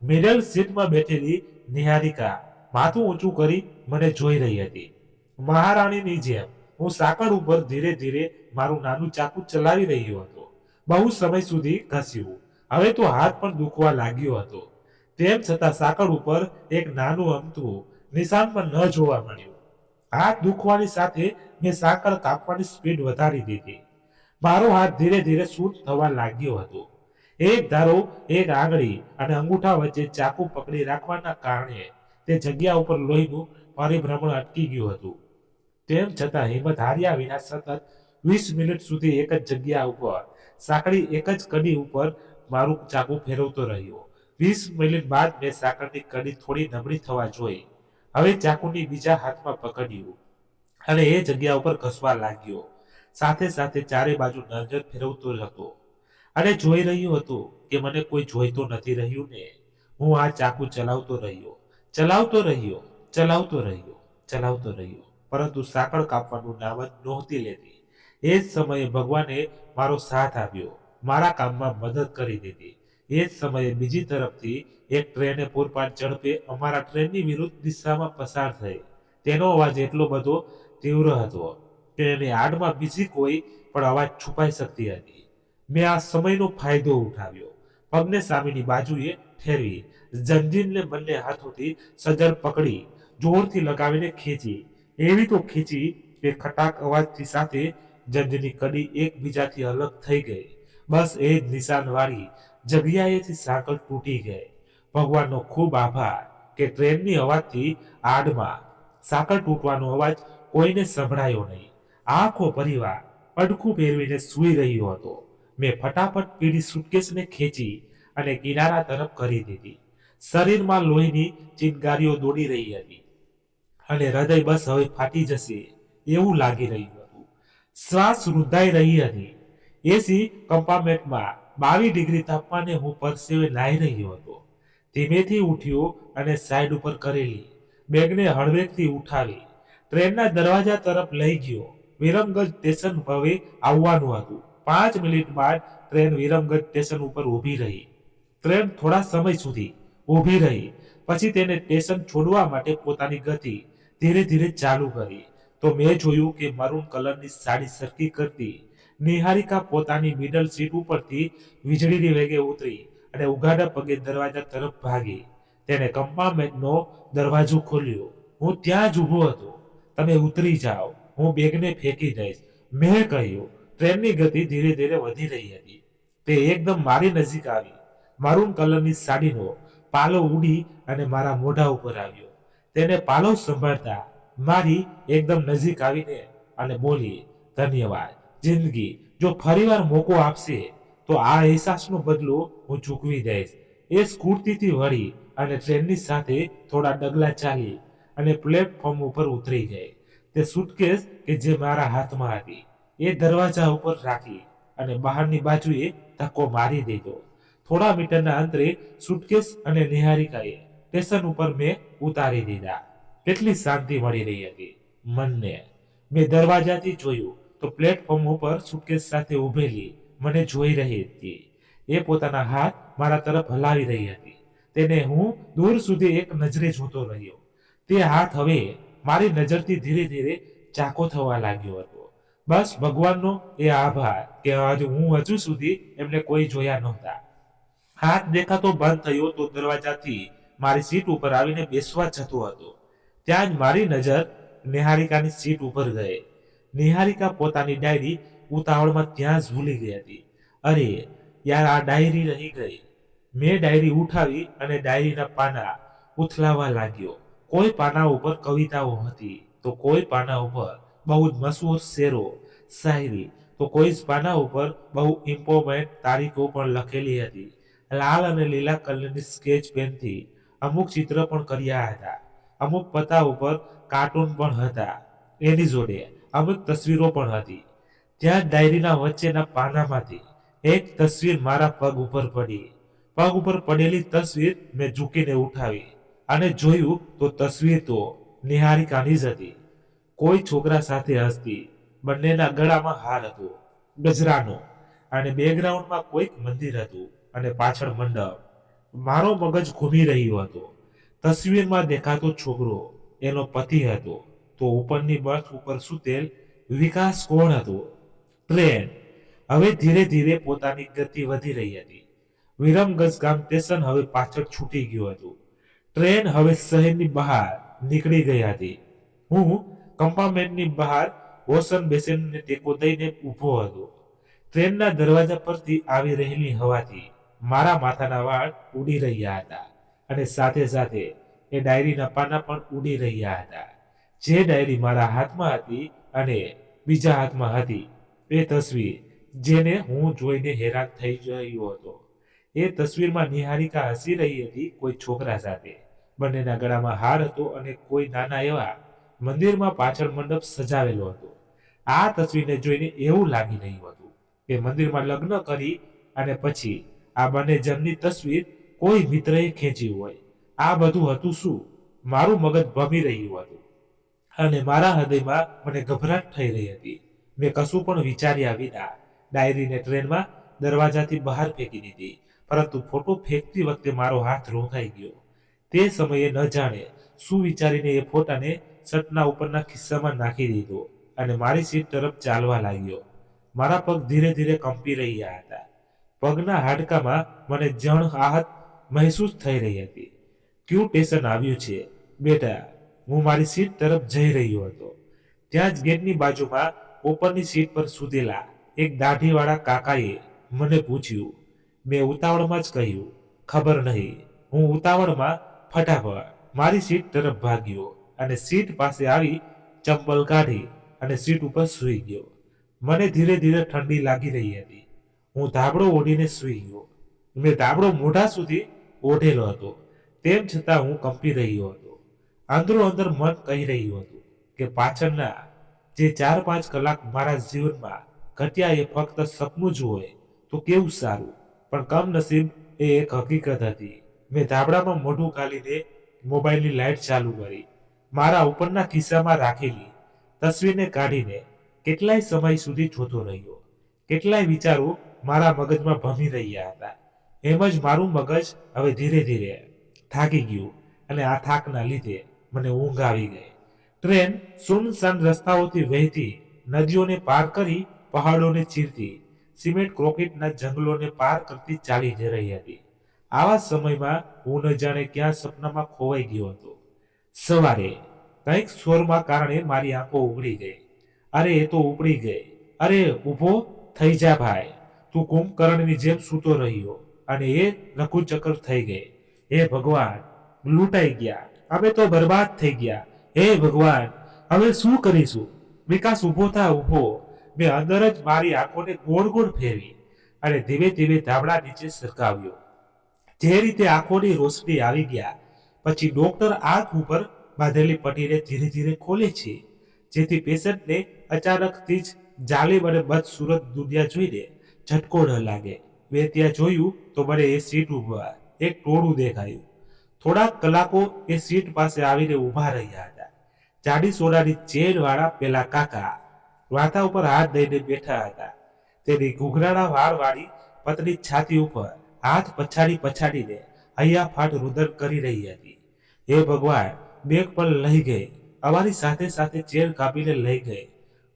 મિડલ સીટમાં બેઠેલી નિહારિકા માથું ઊંચું કરી મને જોઈ રહી હતી. મહારાણીની જેમ હું સાંકળ ઉપર ધીરે ધીરે મારું નાનું ચાકુ ચલાવી રહ્યો હતો. બહુ સમય સુધી ઘસ્યું. હવે તો હાથ પણ દુખવા લાગ્યો હતો. તેમ છતાં સાંકળ ઉપર એક નાનું અમથું નિશાન પણ ન જોવા મળ્યું. હાથ દુખવાની સાથે મેં સાંકળ કાપવાની સ્પીડ વધારી દીધી. મારો હાથ ધીરે ધીરે શૂટ થવા લાગ્યો હતો. એક ધારો, એક આંગળી અને અંગૂઠા વચ્ચે ચાકુ પકડી રાખવાના કારણે તે જગ્યા ઉપર લોહીનું પરિભ્રમણ અટકી ગયું હતું. તેમ છતાં હિંમત હાર્યા વિના સતત 20 મિનિટ સુધી એક જ જગ્યા ઉપર સાંકળી એક જ કડી ઉપર મારું ચાકુ ફેરવતો રહ્યો. 20 મિનિટ બાદ મેં સાંકળની કડી થોડી નબળી થવા જોઈ. હવે ચાકુની બીજા હાથમાં પકડ્યું અને એ જગ્યા ઉપર ઘસવા લાગ્યો. સાથે સાથે ચારે બાજુ નજર ફેરવતો હતો અને જોઈ રહ્યો હતો કે મને કોઈ જોઈતો નથી રહ્યું ને. હું આ ચાકુ ચલાવતો રહ્યો, પરંતુ સાંકળ કાપવાનું નામ જ નહોતી લેતી. એ જ સમયે ભગવાને મારો સાથ આપ્યો, મારા કામમાં મદદ કરી દીધી. એ જ સમયે બીજી તરફથી એક ટ્રેને પૂરપાટ ઝડપે અમારા ટ્રેનની વિરુદ્ધ દિશામાં પસાર થઈ. તેનો અવાજ એટલો બધો તીવ્ર હતો કે એની આડમાં બીજી કોઈ પણ અવાજ છુપાઈ શકતી હતી. મેં આ સમયનો ફાયદો ઉઠાવ્યો. પગને સામેની બાજુએ ઠેરવી, જંજીરને બંને હાથોથી સજ્જડ પકડી, જોરથી લગાવીને ખેંચી. એવી તો ખેંચી કે ખટાક અવાજથી સાથે જંજીરની કડી એકબીજાથી અલગ થઈ ગઈ. બસ એ જ નિશાનવાળી જગ્યાએથી સાંકળ તૂટી ગઈ. ભગવાનનો ખૂબ આભાર કે ટ્રેનની અવાજથી આડમાં સાંકળ તૂટવાનો અવાજ કોઈને સંભળાયો નહીં. આખો પરિવાર પડખું ફેરવીને સૂઈ રહ્યો હતો. મેં ફટાફટ પીળી સુટકેસને ખેંચી અને કિનારા તરફ કરી દીધી. શરીરમાં લોહીની ચિનગારીઓ દોડી રહી હતી અને હૃદય બસ હવે ફાટી જશે એવું લાગી રહ્યું હતું. શ્વાસ રૂંધાઈ રહી હતી. એસી કમ્પાર્ટમેન્ટમાં 22 ડિગ્રી તાપમાને હું પરસેવે નાહી રહ્યો હતો. ધીમેથી ઉઠ્યો અને સાઈડ ઉપર કરેલી બેગને હળવેકથી ઉઠાવી ટ્રેનના દરવાજા તરફ લઈ ગયો. વિરમગંજ સ્ટેશન હવે આવવાનું હતું. 5 મિનિટ બાદ ટ્રેન વિરમગંજ સ્ટેશન ઉપર ઊભી રહી. ટ્રેન થોડા સમય સુધી ઊભી રહી, પછી તેને સ્ટેશન છોડવા માટે પોતાની ગતિ ધીરે ધીરે ચાલુ કરી. તો મેં જોયું કે મરૂન કલરની સાડી સરકી કરતી નિહારિકા પોતાની મિડલ સીટ ઉપરથી વીજળીની વેગે ઉતરી અને ઉઘાડા પગે દરવાજા તરફ ભાગી. તેણે કમ્પાર્ટમેન્ટનો દરવાજો ખોલ્યો. હું ત્યાં જ ઊભો હતો. તમે ઉતરી જાઓ, હું બેગને ફેંકી દઈશ, મેં કહ્યું. ટ્રેનની ગતિ ધીરે ધીરે વધી રહી હતી. તે એકદમ મારી નજીક આવી. મરૂન કલરની સાડીનો પાલો ઉડી અને મારા મોઢા ઉપર આવ્યો. તેને પાલો સંભાળતા મારી એકદમ નજીક આવીને અને બોલી, ધન્યવાદ જિંદગી, જો ફરીવાર મોકો આપશે તો આ અહેસાસનો બદલો હું ચૂકવી દઈશ. એ સ્કૂટીથી વળી અને ટ્રેનની સાથે થોડા ડગલા ચાલી અને પ્લેટફોર્મ ઉપર ઉતરી ગઈ. તે સુટકેસ કે જે મારા હાથમાં હતી એ દરવાજા ઉપર રાખી અને બહારની બાજુએ ધક્કો મારી દીધો. થોડા મીટરના અંતરે સુટકેસ અને નિહારિકાએ સ્ટેશન ઉપર મેં ઉતારી દીધા. કેટલી શાંતિ મળી રહી હતી મનને. મેં દરવાજાથી જોયું તો પ્લેટફોર્મ ઉપર સુટકેસ સાથે ઊભેલી મને જોઈ રહી હતી. એ પોતાના હાથ મારા તરફ હલાવી રહી હતી. તેને હું દૂર સુધી એક નજરે જોતો રહ્યો. તે હાથ હવે મારી નજરથી ધીરે ધીરે ચાકો થવા લાગ્યો હતો. બસ ભગવાનનો એ આભાર કે હું હજુ સુધી એમને કોઈ જોયા નહોતા. હાથ દેખાતો બંધ થયો તો દરવાજાથી મારી સીટ ઉપર આવીને બેસવા જતો હતો. ત્યાં જ મારી નજર નિહારિકાની સીટ ઉપર ગઈ. નિહારિકા પોતાની ડાયરી ઉતાવળમાં ત્યાં જ ભૂલી ગઈ હતી. અરે યાર, આ ડાયરી રહી ગઈ. મેં ડાયરી ઉઠાવી અને ડાયરીના પાના ઉથલાવા લાગ્યો. કોઈ પાના ઉપર કવિતાઓ હતી તો કોઈ પાના ઉપર બહુ જ મશહૂર શેરો શાયરી, તો કોઈ જ પાના ઉપર બહુ ઇમ્પોર્ટન્ટ તારીખો પણ લખેલી હતી. લાલ અને લીલા કલરની સ્કેચ પેનથી અમુક ચિત્ર પણ કર્યા હતા. અમુક પત્તા ઉપર કાર્ટૂન પણ હતા. એની જોડે અમુક તસવીરો પણ હતી. ત્યાં ડાયરીના વચ્ચેના પાનામાંથી એક તસવીર મારા પગ ઉપર પડી. પગ ઉપર પડેલી તસવીર મેં ઝૂકીને ઉઠાવી અને જોયું તો તસવીર તો નિહારિકાની જ હતી. કોઈ છોકરા સાથે હસતી. બંનેના ગળામાં હાર હતો ગજરાનો અને બેકગ્રાઉન્ડમાં કોઈક મંદિર હતું અને પાછળ મંડપ. મારો મગજ ઘૂમી રહ્યો હતો. તસવીરમાં દેખાતો છોકરો એનો પતિ હતો તો ઉપરની બર્થ ઉપર સૂતેલ વિકાસ કોણ હતો? ટ્રેન હવે ધીરે ધીરે પોતાની ગતિ વધી રહી હતી. વિરમગંજ ગામ સ્ટેશન હવે પાછળ છૂટી ગયું હતું. ટ્રેન હવે શહેરની બહાર નીકળી ગઈ હતી. હું કમ્પાર્ટમેન્ટની બહાર વોશન બેસીને ટેકો દઈને ઊભો હતો. ટ્રેનના દરવાજા પરથી આવી રહેલી હવાથી મારા માથાના વાળ ઉડી રહ્યા હતા અને સાથે સાથે એ ડાયરીના પાના પણ ઉડી રહ્યા હતા. જે ડાયરી મારા હાથમાં હતી અને બીજા હાથમાં હતી એ તસવીર જેને હું જોઈને હેરાન થઈ રહ્યો હતો. એ તસવીરમાં નિહારિકા હસી રહી હતી કોઈ છોકરા સાથે. બંનેના ગળામાં હાર હતો અને કોઈ નાના એવા મંદિરમાં પાછળ મંડપ સજાવેલો હતો. આ તસવીરને જોઈને એવું લાગી રહ્યું હતું કે મંદિરમાં લગ્ન કરી અને પછી આ બંને જણની તસવીર કોઈ મિત્રએ ખેંચી હોય. આ બધું હતું શું? મારું મગજ ભમી રહ્યું હતું અને મારા હૃદયમાં મને ગભરાટ થઈ રહી હતી. મેં કશું પણ વિચાર્યા વિના ડાયરીને ટ્રેનમાં દરવાજાથી બહાર ફેંકી દીધી, પરંતુ ફોટો ફેંકતી વખતે મારો હાથ રોકાઈ ગયો. તે સમયે ન જાણે શું વિચારીને એ ફોટાને શર્ટના ઉપરના ખિસ્સામાં નાખી દીધો અને મારી સીટ તરફ ચાલવા લાગ્યો. મારા પગ ધીરે ધીરે કંપી રહ્યા હતા. પગના હાડકામાં મને જણ આહત મહેસૂસ થઈ રહી હતી. ક્યુ સ્ટેશન આવ્યું છે બેટા. હું મારી સીટ તરફ જઈ રહ્યો હતો. ત્યાં જ ગેટની બાજુમાં ઉપરની સીટ પર સૂતેલા એક દાઢીવાળા કાકાએ મને પૂછ્યું. મેં ઉતાવળમાં જ કહ્યું, ખબર નહીં. હું ઉતાવળમાં ફટાફટ મારી સીટ તરફ ભાગ્યો અને સીટ પાસે આવી ચંપલ કાઢી અને સીટ ઉપર સૂઈ ગયો. મને ધીરે ધીરે ઠંડી લાગી રહી હતી. હું ધાબળો ઓઢીને સૂઈ ગયો. મેં ધાબળો મોઢા સુધી ઓઢેલો હતો, તેમ છતાં હું કંપી રહ્યો હતો. અંદરો અંદર મન કહી રહ્યું હતું કે પાછળના જે 4-5 કલાક મારા જીવનમાં ઘટ્યા એ ફક્ત સપનું જ હોય તો કેવું સારું. પણ કમનસીબ એ એક હકીકત હતી. મેં ધાબળામાં મોઢું ગાલીને મોબાઈલની લાઇટ ચાલુ કરી. મારા ઉપરના ખિસ્સામાં રાખેલી તસવીરને કાઢીને કેટલાય સમય સુધી જોતો રહ્યો. કેટલાય વિચારો મારા મગજમાં ભમી રહ્યા હતા. એમ જ મારું મગજ હવે ધીરે ધીરે થાકી ગયું અને આ થાકના લીધે મને ઊંઘ આવી ગઈ. ટ્રેન સુનસાન રસ્તાઓથી વહેતી, નદીઓને પાર કરી, પહાડોને ચીરતી, સિમેન્ટ કોન્ક્રીટના જંગલોને પાર કરતી ચાલી જઈ રહી હતી. આવા સમયમાં હું ન જાણે ક્યાં સપનામાં ખોવાઈ ગયો હતો. સવારે કંઈક શોરમાં કારણે મારી આંખો ઉઘડી ગઈ. અરે એ તો ઉપડી ગઈ. અરે ઊભો થઈ જા ભાઈ. તું કુંભકર્ણની જેમ સૂતો રહ્યો અને એ નખુચક્કર થઈ ગઈ. હે ભગવાન, લૂંટાઈ ગયા. અમે તો બરબાદ થઈ ગયા. હે ભગવાન, હવે શું કરીશું? વિકાસ ઊભો થા ઊભો. મેં અંદર જ મારી આંખોને ગોળ ગોળ ફેરવી અને ધીમે ધીમે ધાબળા નીચે સરકાવ્યો. જે રીતે આંખોની રોશની આવી ગયા પછી ડોક્ટર આંખ ઉપર બાંધેલી પટ્ટીને ધીરે ધીરે ખોલે છે, જેથી પેશન્ટને અચાનકથી જ જાલિમ અને બદસુરત દુનિયા જોઈને ઝટકો ન લાગે. મેં ત્યાં જોયું તો મને એ સીટ ઉપર એક ટોળું દેખાયું. થોડાક કલાકો એ સીટ પાસે આવીને ઊભા રહ્યા હતા. જાડી સોનાની ચેન વાળા પેલા કાકા માથા ઉપર હાથ દઈને બેઠા હતા. તેની ઘૂઘરાના વાળ વાળી પતલી છાતી ઉપર હાથ પછાડી પછાડીને હૈયા ફાટ રુદન કરી રહી હતી. હે ભગવાન, બેગ પર લઈ ગઈ. અમારી સાથે સાથે ચેન કાપીને લઈ ગઈ.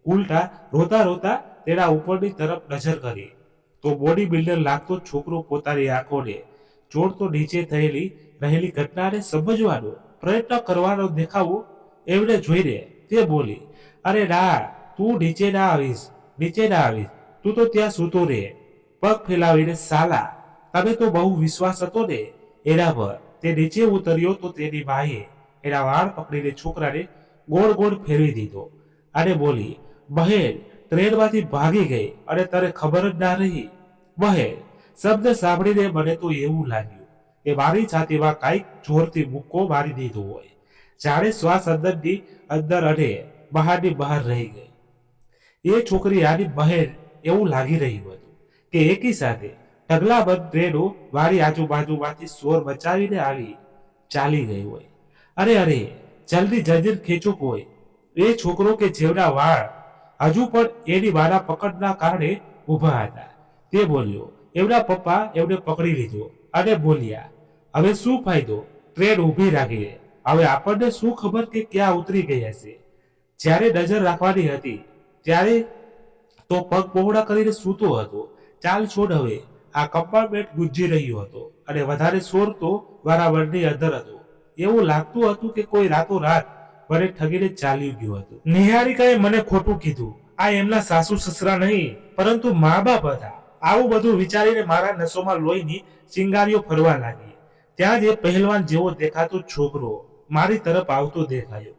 ઉલટા રોતા રોતા તેના ઉપરની તરફ નજર કરી તો બોડી બિલ્ડર લાગતો છોકરો પોતાની આંખોને ચોળતો નીચે થયેલી રહેલી ઘટનાને સમજવાનો પ્રયત્ન કરવાનો દેખાવું એમને જોઈને તે બોલી, અરે ના, તું નીચે ના આવીશ, નીચે ના આવીશ. તું તો ત્યાં સૂતો રહે. પગ ફેલાવીને સાલા, તમે તો બહુ વિશ્વાસ હતો ને એના પર. તે નીચે ઉતર્યો તો તેની માએ એના વાળ પકડીને છોકરાને ગોળ ગોળ ફેરવી દીધો અને બોલી, બહેન ટ્રેનમાંથી ભાગી ગઈ અને તને ખબર જ ના રહી. બહેન શબ્દ સાંભળીને મને તો એવું લાગ્યું કે મારી છાતીમાં કાંઈક જોરથી મુક્કો મારી દીધો હોય. જાણે શ્વાસ અંદરની અંદર અને બહારની બહાર રહી ગઈ. એ છોકરી આની બહેન એવું લાગી રહ્યું હતું કે એકી સાથે ઢગલાબંધ ટ્રેનો મારી આજુબાજુમાંથી શોર મચાવીને આવી ચાલી ગઈ હોય. અરે અરે, જલ્દી જંજીર ખેંચો કોઈ. એ છોકરો કે જેવના વાળ હજુ પણ એની મારા પકડના કારણે ઊભા હતા તે બોલ્યો. એમના પપ્પા એમને પકડી લીધો અને બોલ્યા, હવે શું ફાયદો ટ્રેન ઊભી રાખીને? હવે આપણને શું ખબર કે ક્યાં ઉતરી ગઈ હશે? જ્યારે નજર રાખવાની હતી ત્યારે તો પગ પહોળા કરીને સૂતો હતો. ચાલ છોડ હવે. આ કમ્પાર્ટમેન્ટ ગુંજી રહ્યો હતો અને વધારે શોર તો વારાવરણની અંદર હતો. એવું લાગતું હતું કે કોઈ રાતોરાત વડે ઠગીને ચાલ્યું ગયું હતું. નિહારિકાએ મને ખોટું કીધું. આ એમના સાસુ સસરા નહીં પરંતુ મા બાપ હતા. આવું બધું વિચારીને મારા નસોમાં લોહીની ચિંગારીઓ ફરવા લાગી. ત્યાં જ એ પહેલવાન જેવો દેખાતો છોકરો મારી તરફ આવતો દેખાયો.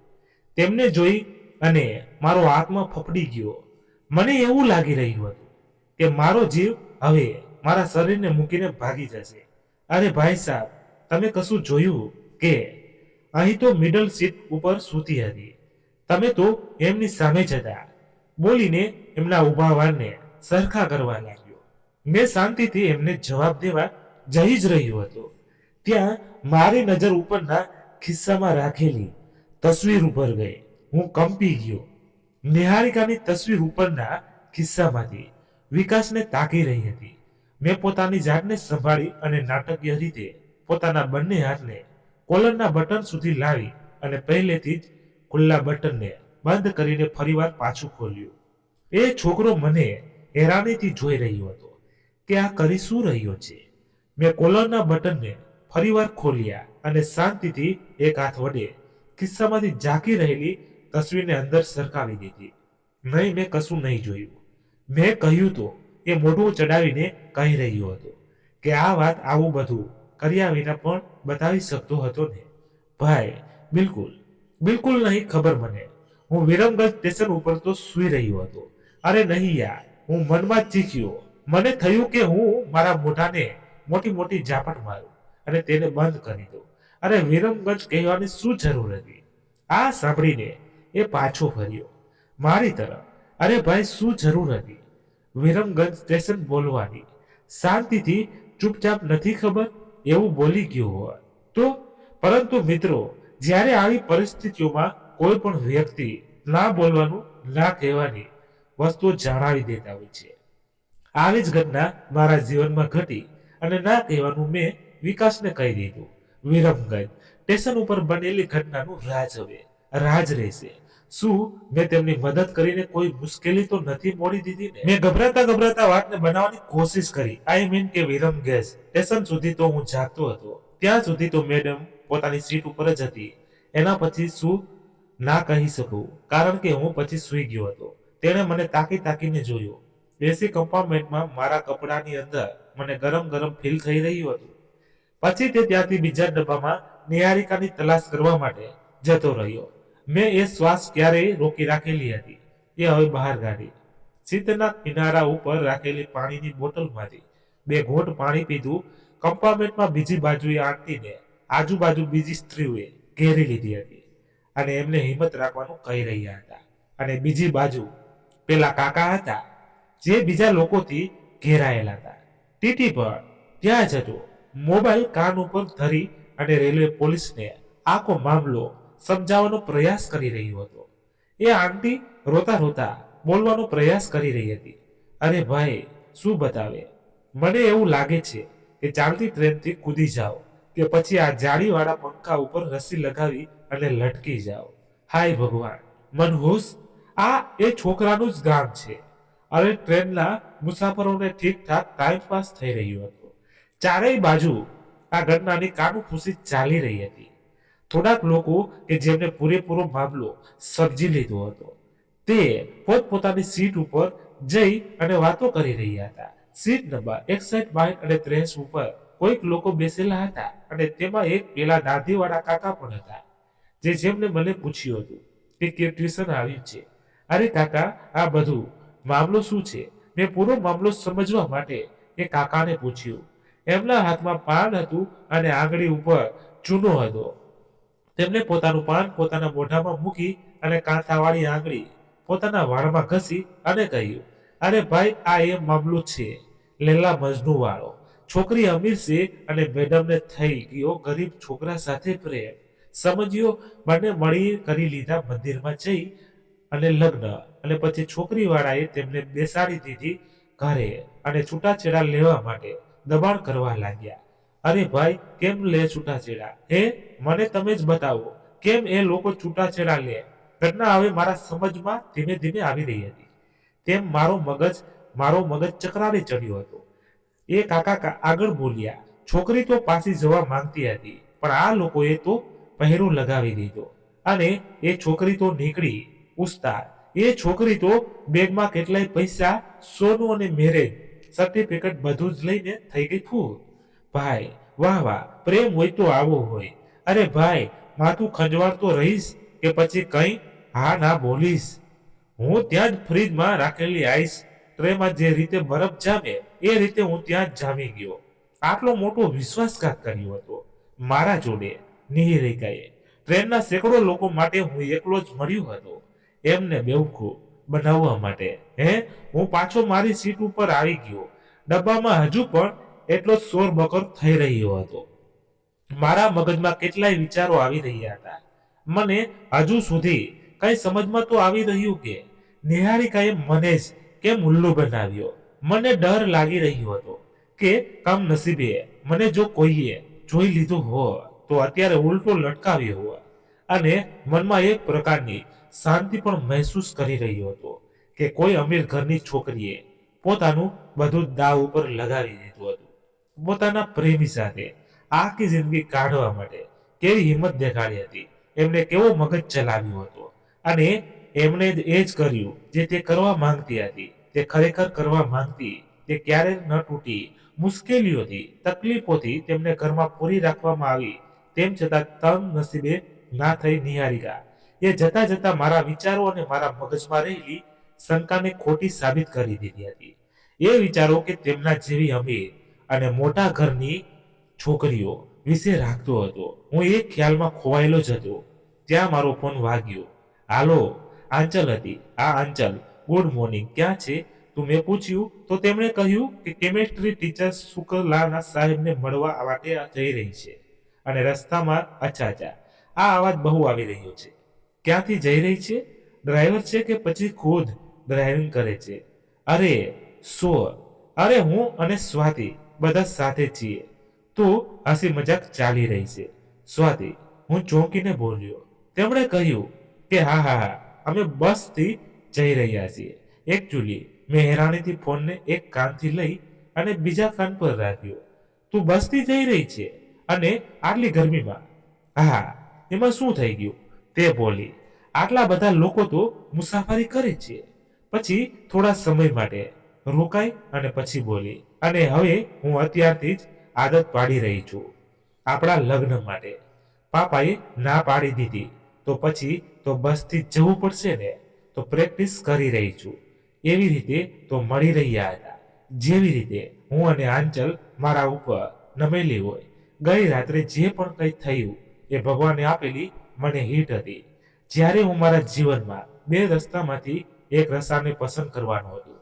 તેમને જોઈ અને મારો આત્મા ફફડી ગયો. મને એવું લાગી રહ્યું હતું કે મારો જીવ હવે મારા શરીરને મૂકીને ભાગી જશે. અરે ભાઈ સાહેબ, તમે કશું જોયું કે અહીં તો મિડલ સીટ ઉપર સૂતી હતી. તમે તો એમની સામે જ હતા, બોલીને એમના ઉભા વાળને સરખા કરવા લાગ્યો. મેં શાંતિથી એમને જવાબ દેવા જઈ જ રહ્યો હતો ત્યાં મારી નજર ઉપરના ખિસ્સામાં રાખેલી તસવીર ઉપર ગઈ. હું કંપી ગયો. નિહારિકાની તસવીર ઉપરના ખિસ્સામાંથી વિકાસને તાકી રહી હતી. મેં પોતાની જાતને સંભાળી અને નાટકીય રીતે પોતાના બંને હાથને કોલરના બટન સુધી લાવી અને પહેલેથી જ ખુલ્લા બટનને બંધ કરીને ફરીવાર પાછું ખોલ્યું. એ છોકરો મને હેરાનીથી જોઈ રહ્યો હતો કે આ કરી શું રહ્યો છે. મેં કોલરના બટનને ફરીવાર ખોલ્યા અને શાંતિથી એક હાથ વડે ખિસ્સામાંથી ઝાંકી રહેલી તસવીરને અંદર સરકાવી દીધી. નહીં, મેં કશું નહીં જોયું. મેં કહ્યું તો એ મોઢું ચડાવીને કહી રહ્યો હતો કે આ વાત આવું બધું કર્યા વિના પણ બતાવી શકતો હતો ને. ભાઈ, બિલકુલ નહીં ખબર મને. હું વિરમગંજ સ્ટેશન ઉપર તો સૂઈ રહ્યો હતો. અરે નહીં યાર, હું મનમાં જ ચીખ્યો. મને થયું કે હું મારા મોઢાને મોટી મોટી ઝાપટ મારું અને તેને બંધ કરી દઉં. અરે વિરમગંજ કહેવાની શું જરૂર હતી? આ સાંભળીને એ પાછો ફર્યો મારી તરફ. અરે ભાઈ, શું જરૂર હતી વિરમગંજ સ્ટેશન બોલવાની? શાંતિથી ચૂપચાપ નથી ખબર એવું બોલી ગયો હોય તો. પરંતુ મિત્રો, જ્યારે આવી પરિસ્થિતિઓમાં કોઈ પણ વ્યક્તિ ના બોલવાનું, ના કહેવાની વસ્તુઓ જણાવી દેતા હોય છે. આવી જ ઘટના મારા જીવનમાં ઘટી અને ના કહેવાનું મેં વિકાસને કહી દીધું. વિરમગંજ સ્ટેશન ઉપર બનેલી ઘટનાનું રાજ હવે રાજ રહેશે. શું મેં તેમની મદદ કરીને કોઈ મુશ્કેલી તો નથી મોડી દીધી ને? મેં ગભરાતા વાતને બનાવવાની કોશિશ કરી. આઈ મીન કે વિરમગંજ સ્ટેશન સુધી તો હું જાગતો હતો. ત્યાં સુધી તો મેડમ પોતાની સીટ ઉપર જ હતી. એના પછી શું ના કહી શકું, કારણ કે હું પછી સૂઈ ગયો હતો. તેણે મને તાકીને જોયો. એસી કમ્પાર્ટમેન્ટમાં મારા કપડાની અંદર મને ગરમ ફીલ થઈ રહ્યું હતું. પછી તે ત્યાંથી બીજા ડબ્બામાં નિહારિકાની તલાશ કરવા માટે જતો રહ્યો. મેં એ શ્વાસ ક્યારેય રોકી રાખેલી હતી એ હવે બહાર કાઢી. સીટના કિનારા ઉપર રાખેલી પાણીની બોટલમાંથી 2 ઘોંટ પાણી પીધું. કમ્પાર્ટમેન્ટમાં બીજી બાજુએ આંટીને આજુબાજુ બીજી સ્ત્રીઓએ ઘેરી લીધી હતી અને એમને હિંમત રાખવાનું કહી રહ્યા હતા. અને બીજી બાજુ પેલા કાકા હતા જે બીજા લોકોથી ઘેરાયેલા હતા. ટીટી પર ત્યાં જ હતો. મોબાઈલ કાન ઉપર ધરી અને રેલવે પોલીસને આખો મામલો સમજાવવાનો પ્રયાસ કરી રહ્યો હતો. એ આંટી રોતા બોલવાનો પ્રયાસ કરી રહી હતી. અરે ભાઈ, શું બતાવે? મને એવું લાગે છે કે ચાલતી ટ્રેનથી કૂદી જાઓ કે પછી આ જાળીવાળા પંખા ઉપર રસ્સી લગાવી અને લટકી જાઓ. હાય ભગવાન, મનહૂસ, આ એ છોકરાનું જ ગામ છે. અરે ટ્રેનના મુસાફરોને ઠીકઠાક ટાઈમ પાસ થઈ રહ્યો હતો. ચારેય બાજુ આ ઘટનાની કાનૂફૂસી ચાલી રહી હતી. થોડાક લોકો કે જેમને પૂરેપૂરો મામલો સમજી લીધો હતો તે પોતપોતાની સીટ ઉપર જઈ અને વાતો કરી રહ્યા હતા. સીટ નંબર 61, 62 અને 63 ઉપર કોઈક લોકો બેસેલા હતા અને તેમાં એક પેલા દાઢીવાળા કાકા પણ હતા જેમને મને પૂછ્યું હતું કે ટ્યુશન આવ્યું છે. અરે કાકા, આ બધું મામલો શું છે? મેં પૂરો મામલો સમજવા માટે એ કાકાને પૂછ્યું. એમના હાથમાં પાન હતું અને આંગળી ઉપર ચૂનો હતો. તેમણે પોતાનું પાન પોતાના મોઢામાં મૂકી અને કાંટાવાળી આંગળી પોતાના વાળમાં ઘસી અને કહ્યું, અરે ભાઈ, આ એ મામલો છે લેલા મજનુ વાળો. છોકરી અમીર છે અને મેડમને થઈ ગયો ગરીબ છોકરા સાથે પ્રેમ. સમજ્યો, બંને મળી કરી લીધા મંદિરમાં જઈ અને લગ્ન. અને પછી છોકરી વાળાએ તેમને બેસાડી દીધી ઘરે અને છૂટાછેડા લેવા માટે દબાણ કરવા લાગ્યા. અરે ભાઈ, કેમ લે છૂટાછેડા? હે, મને તમે જ બતાવો, કેમ એ લોકો છૂટાછેડા લે? ઘટના હવે મારા સમજમાં ધીમે ધીમે આવી રહી હતી. તેમ મારો મગજ ચકરારે ચડ્યો હતો. એ કાકા આગળ બોલ્યા, છોકરી તો પાછી જવા માંગતી હતી પણ આ લોકોએ તો પહેરો લગાવી દીધો અને એ છોકરી તો નીકળી ઉસ્તાદ. એ છોકરી તો બેગમાં કેટલાય પૈસા, સોનું અને મેરેજ સર્ટિફિકેટ બધું જ લઈને થઈ ગઈ ફૂલ. ભાઈ વાહ વાહ, પ્રેમ હોય તો આવો હોય. અરે ભાઈ, માથું ખંજવાળતો રહીશ કે પછી કઈ હા ના બોલીશ? હું ત્યાં જ ફ્રીજમાં રાખેલી આઈસ ટ્રેમાં જે રીતે બરફ જામે એ રીતે હું ત્યાં જ જામી ગયો. આટલો મોટો વિશ્વાસઘાત કર્યો હતો મારા જોડે નિહારિકાએ. ટ્રેનના સેંકડો લોકો માટે હું એકલો જ મળ્યો હતો એમને બેવકૂફ બનાવવા માટે. હું પાછો મારી સીટ ઉપર આવી ગયો. ડબ્બામાં હજુ પણ એટલો જ શોરબકોર થઈ રહ્યો હતો. મારા મગજમાં કેટલાય વિચારો આવી રહ્યા હતા. મને હજુ સુધી કઈ સમજમાં તો આવી રહ્યું કે નિહારિકાએ મને જ કેમ ઉલ્લુ બનાવ્યો. મને ડર લાગી રહ્યો હતો કે કમનસીબે મને જો કોઈએ જોઈ લીધું હોય તો અત્યારે ઉલટો લટકાવ્યો હોય. અને મનમાં એક પ્રકારની શાંતિ પણ મહેસૂસ કરી રહ્યો હતો કે કોઈ અમીર ઘરની છોકરીએ પોતાનું બધું દાવ ઉપર લગાવી દીધું હતું. પોતાના પ્રેમી સાથે આખી જિંદગી કાઢવા માટે કેવી હિંમત દેખાડી હતી. એમને કેવો મગજ ચલાવ્યો હતો અને એમણે એ જ કર્યું જે તે કરવા માંગતી હતી. તે ખરેખર કરવા માંગતી તે ક્યારે ન તૂટી. મુશ્કેલીઓથી, તકલીફોથી તેમને ઘરમાં પૂરી રાખવામાં આવી, તેમ છતાં તંગ નસીબે ના થઈ નિહારિકા. એ જતા જતા મારા વિચારો અને મારા મગજમાં રહેલી શંકાને ખોટી સાબિત કરી દીધી હતી. એ વિચારો કે તેમના જેવી અમીર અને મોટા ઘરની છોકરીઓ વિશે રાખતો હતો. હું એક ખ્યાલમાં ખોવાયેલો જ હતો. ત્યાં મારો ફોન વાગ્યો. હાલો, આંચલ હતી. આ આંચલ, ગુડ મોર્નિંગ, ક્યાં છે તું? મેં પૂછ્યું તો તેમણે કહ્યું કે કેમેસ્ટ્રી ટીચર શુક્લાના સાહેબને મળવા માટે જઈ રહી છે અને રસ્તામાં. અચ્છા અચ્છા, આ અવાજ બહુ આવી રહ્યો છે. ક્યાંથી જઈ રહી છે? ડ્રાઈવર છે કે પછી ખુદ ડ્રાઇવિંગ કરે છે? અરે અરે હું અને સ્વાતિ બધા સાથે છીએ. તો હસી મજાક ચાલી રહી છે. સ્વાતિ, હું ચોંકીને બોલ્યો. તેમણે કહ્યું કે હા હા હા, અમે બસથી જઈ રહ્યા છીએ. એકચ્યુઅલી મેં હેરાનીથી ફોનને એક કાનથી લઈ અને બીજા કાન પર રાખ્યો. તું બસથી જઈ રહી છે અને આટલી ગરમીમાં? હા, એમાં શું થઈ ગયું? તે બોલી. આટલા બધા લોકો તો મુસાફરી કરે છે. પછી થોડા સમય માટે રોકાઈ અને પછી બોલી. અને હવે હું અત્યારથી જ આદત પાડી રહી છું આપણા લગ્ન માટે. પાપાએ ના પાડી દીધી તો પછી તો બસથી જવું પડશે ને, તો પ્રેક્ટિસ કરી રહી છું. એવી રીતે તો મળી રહ્યા હતા જેવી રીતે હું અને આંચલ મારા ઉપર નમેલી હોય. ગઈ રાત્રે જે પણ કંઈ થયું એ ભગવાને આપેલી મને હિટ હતી. જ્યારે હું મારા જીવનમાં બે રસ્તામાંથી એક રસ્તાને પસંદ કરવાનું હતું,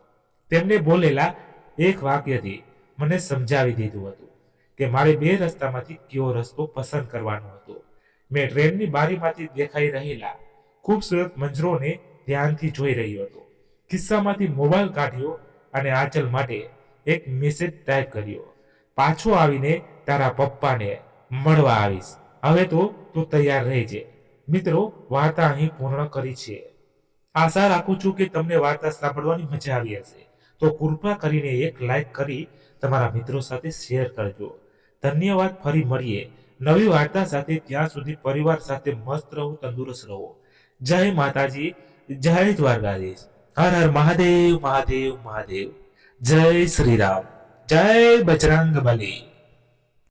તેમને બોલેલા એક વાક્યથી મને સમજાવી દીધું હતું કે મારે બે રસ્તામાંથી કયો રસ્તો પસંદ કરવાનો હતો. મેં ટ્રેનની બારીમાંથી દેખાઈ રહેલા ખૂબસૂરત મંજરોને ધ્યાનથી જોઈ રહ્યો હતો. ખિસ્સામાંથી મોબાઈલ કાઢ્યો અને આંચલ માટે એક મેસેજ ટાઈપ કર્યો. પાછો આવીને તારા પપ્પાને મળવા આવીશ. હવે તો તું તૈયાર રહેજે. મિત્રો, વાર્તા અહીં પૂર્ણ કરી છે. આશા રાખું છું કે તમને વાર્તા સાંભળવાની મજા આવી હશે. તો કૃપા કરીને એક લાઈક કરી તમારા મિત્રો સાથે શેર કરજો. ધન્યવાદ. ફરી મળીએ નવી વાર્તા સાથે. ત્યાં સુધી પરિવાર સાથે મસ્ત રહો, તંદુરસ્ત રહો. જય માતાજી, જય દ્વારકાધીશ. હર હર મહાદેવ, મહાદેવ, મહાદેવ. જય શ્રી રામ, જય બજરંગ બલી.